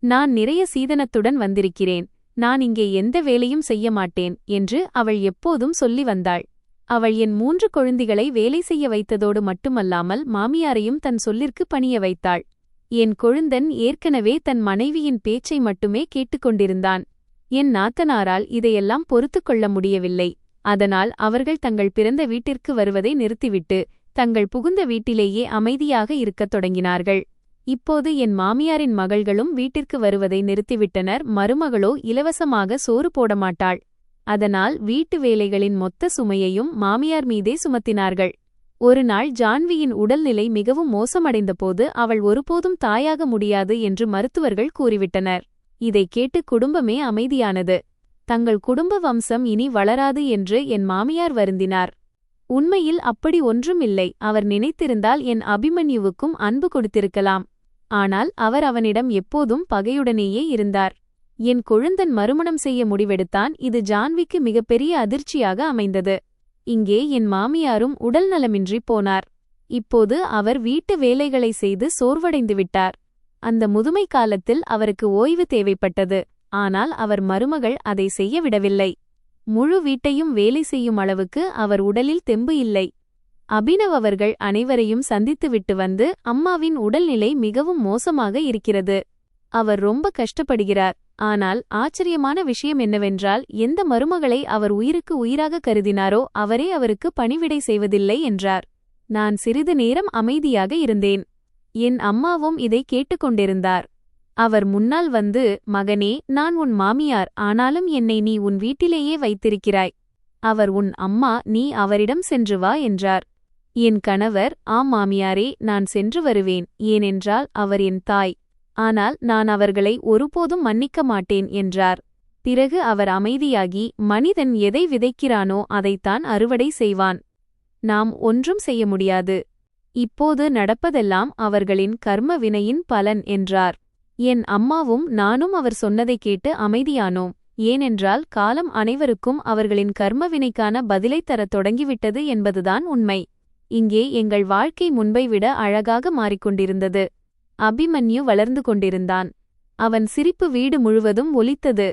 நான் நிறைய சீதனத்துடன் வந்திருக்கிறேன், நான் இங்கே எந்த வேலையும் செய்ய மாட்டேன் என்று அவள் எப்போதும் சொல்லி வந்தாள். அவள் என் 3 குழந்தைகளை வேலை செய்ய வைத்ததோடு மட்டுமல்லாமல் மாமியாரையும் தன் சொல்லிற்கு பணிய வைத்தாள். என் கொழுந்தன் ஏற்கனவே தன் மனைவியின் பேச்சை மட்டுமே கேட்டுக்கொண்டிருந்தான். என் நாத்தனாரால் இதையெல்லாம் பொறுத்துக் கொள்ள முடியவில்லை. அதனால் அவர்கள் தங்கள் பிறந்த வீட்டிற்கு வருவதை நிறுத்திவிட்டு தங்கள் புகுந்த வீட்டிலேயே அமைதியாக இருக்கத் தொடங்கினார்கள். இப்போது என் மாமியாரின் மகள்களும் வீட்டிற்கு வருவதை நிறுத்திவிட்டனர். மருமகளோ இலவசமாக சோறு போடமாட்டாள். அதனால் வீட்டு வேலைகளின் மொத்த சுமையையும் மாமியார் மீதே சுமத்தினார்கள். ஒரு நாள் ஜான்வியின் உடல்நிலை மிகவும் மோசமடைந்தபோது அவள் ஒருபோதும் தாயாக முடியாது என்று மருத்துவர்கள் கூறிவிட்டனர். இதைக் கேட்டு குடும்பமே அமைதியானது. தங்கள் குடும்ப வம்சம் இனி வளராது என்று என் மாமியார் வருந்தினார். உண்மையில் அப்படி ஒன்றும் இல்லை. அவர் நினைத்திருந்தால் என் அபிமன்யுவுக்கும் அன்பு கொடுத்திருக்கலாம். ஆனால் அவர் அவனிடம் எப்போதும் பகையுடனேயே இருந்தார். என் கொழுந்தன் மறுமணம் செய்ய முடிவெடுத்தான். இது ஜான்விக்கு மிகப்பெரிய அதிர்ச்சியாக அமைந்தது. இங்கே என் மாமியாரும் உடல் நலமின்றி போனார். இப்போது அவர் வீட்டு வேலைகளை செய்து சோர்வடைந்து விட்டார். அந்த முதுமை காலத்தில் அவருக்கு ஓய்வு தேவைப்பட்டது. ஆனால் அவர் மருமகள் அதை செய்ய விடவில்லை. முழு வீட்டையும் வேலை செய்யும் அளவுக்கு அவர் உடலில் தெம்பு இல்லை. அபினவ் அவர்கள் அனைவரையும் சந்தித்துவிட்டு வந்து, அம்மாவின் உடல்நிலை மிகவும் மோசமாக இருக்கிறது, அவர் ரொம்ப கஷ்டப்படுகிறார். ஆனால் ஆச்சரியமான விஷயம் என்னவென்றால், எந்த மருமகளை அவர் உயிருக்கு உயிராக கருதினாரோ அவரே அவருக்கு பணிவிடை செய்வதில்லை என்றார். நான் சிறிது நேரம் அமைதியாக இருந்தேன். என் அம்மாவும் இதை கேட்டுக்கொண்டிருந்தார். அவர் முன்னால் வந்து, மகனே, நான் உன் மாமியார், ஆனாலும் என்னை நீ உன் வீட்டிலேயே வைத்திருக்கிறாய். அவர் உன் அம்மா, நீ அவரிடம் சென்று வா என்றார். என் கணவர், ஆம் மாமியாரே, நான் சென்று வருவேன், ஏனென்றால் அவர் என் தாய். ஆனால் நான் அவர்களை ஒருபோதும் மன்னிக்க மாட்டேன் என்றார். பிறகு அவர் அமைதியாகி, மனிதன் எதை விதைக்கிறானோ அதைத்தான் அறுவடை செய்வான். நாம் ஒன்றும் செய்ய முடியாது. இப்போது நடப்பதெல்லாம் அவர்களின் கர்ம வினையின் பலன் என்றார். என் அம்மாவும் நானும் அவர் சொன்னதைக் கேட்டு அமைதியானோம். ஏனென்றால் காலம் அனைவருக்கும் அவர்களின் கர்மவினைக்கான பதிலைத் தரத் தொடங்கிவிட்டது என்பதுதான் உண்மை. இங்கே எங்கள் வாழ்க்கை முன்பை விட அழகாக மாறிக்கொண்டிருந்தது. அபிமன்யு வளர்ந்து கொண்டிருந்தான். அவன் சிரிப்பு வீடு முழுவதும் ஒலித்தது.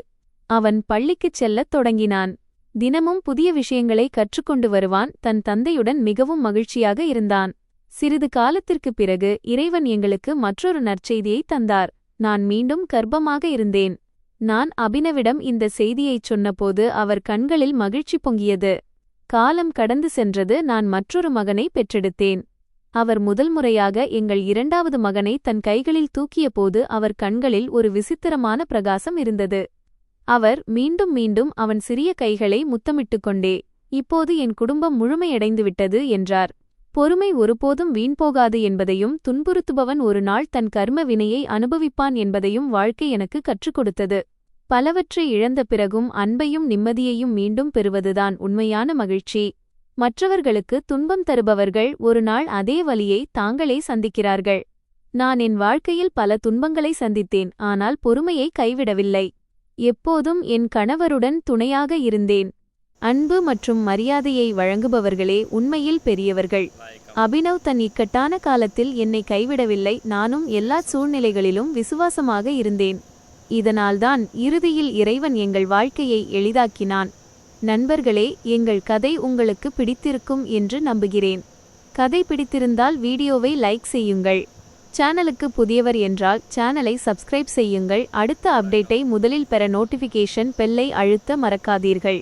அவன் பள்ளிக்குச் செல்லத் தொடங்கினான். தினமும் புதிய விஷயங்களை கற்றுக்கொண்டு வருவான். தன் தந்தையுடன் மிகவும் மகிழ்ச்சியாக இருந்தான். சிறிது காலத்திற்குப் பிறகு இறைவன் எங்களுக்கு மற்றொரு நற்செய்தியை தந்தார். நான் மீண்டும் கர்ப்பமாக இருந்தேன். நான் அபினவிடம் இந்த செய்தியைச் சொன்னபோது அவர் கண்களில் மகிழ்ச்சி பொங்கியது. காலம் கடந்து சென்றது. நான் மற்றொரு மகனை பெற்றெடுத்தேன். அவர் முதல் முறையாக எங்கள் 2வது மகனை தன் கைகளில் தூக்கியபோது அவர் கண்களில் ஒரு விசித்திரமான பிரகாசம் இருந்தது. அவர் மீண்டும் மீண்டும் அவன் சிறிய கைகளை முத்தமிட்டுக் கொண்டே, இப்போது என் குடும்பம் முழுமையடைந்துவிட்டது என்றார். பொறுமை ஒருபோதும் வீண்போகாது என்பதையும், துன்புறுத்துபவன் ஒரு நாள் தன் கர்ம வினையை அனுபவிப்பான் என்பதையும் வாழ்க்கை எனக்கு கற்றுக் கொடுத்தது. பலவற்றை இழந்த பிறகும் அன்பையும் நிம்மதியையும் மீண்டும் பெறுவதுதான் உண்மையான மகிழ்ச்சி. மற்றவர்களுக்கு துன்பம் தருபவர்கள் ஒரு நாள் அதே வலியை தாங்களே சந்திக்கிறார்கள். நான் என் வாழ்க்கையில் பல துன்பங்களை சந்தித்தேன், ஆனால் பொறுமையை கைவிடவில்லை. எப்போதும் என் கணவருடன் துணையாக இருந்தேன். அன்பு மற்றும் மரியாதையை வழங்குபவர்களே உண்மையில் பெரியவர்கள். அபினவ் தன் இக்கட்டான காலத்தில் என்னை கைவிடவில்லை. நானும் எல்லா சூழ்நிலைகளிலும் விசுவாசமாக இருந்தேன். இதனால்தான் இறுதியில் இறைவன் எங்கள் வாழ்க்கையை எளிதாக்கினான். நண்பர்களே, எங்கள் கதை உங்களுக்கு பிடித்திருக்கும் என்று நம்புகிறேன். கதை பிடித்திருந்தால் வீடியோவை லைக் செய்யுங்கள். சேனலுக்கு புதியவர் என்றால் சேனலை சப்ஸ்கிரைப் செய்யுங்கள். அடுத்த அப்டேட்டை முதலில் பெற நோட்டிஃபிகேஷன் பெல்லை அழுத்த மறக்காதீர்கள்.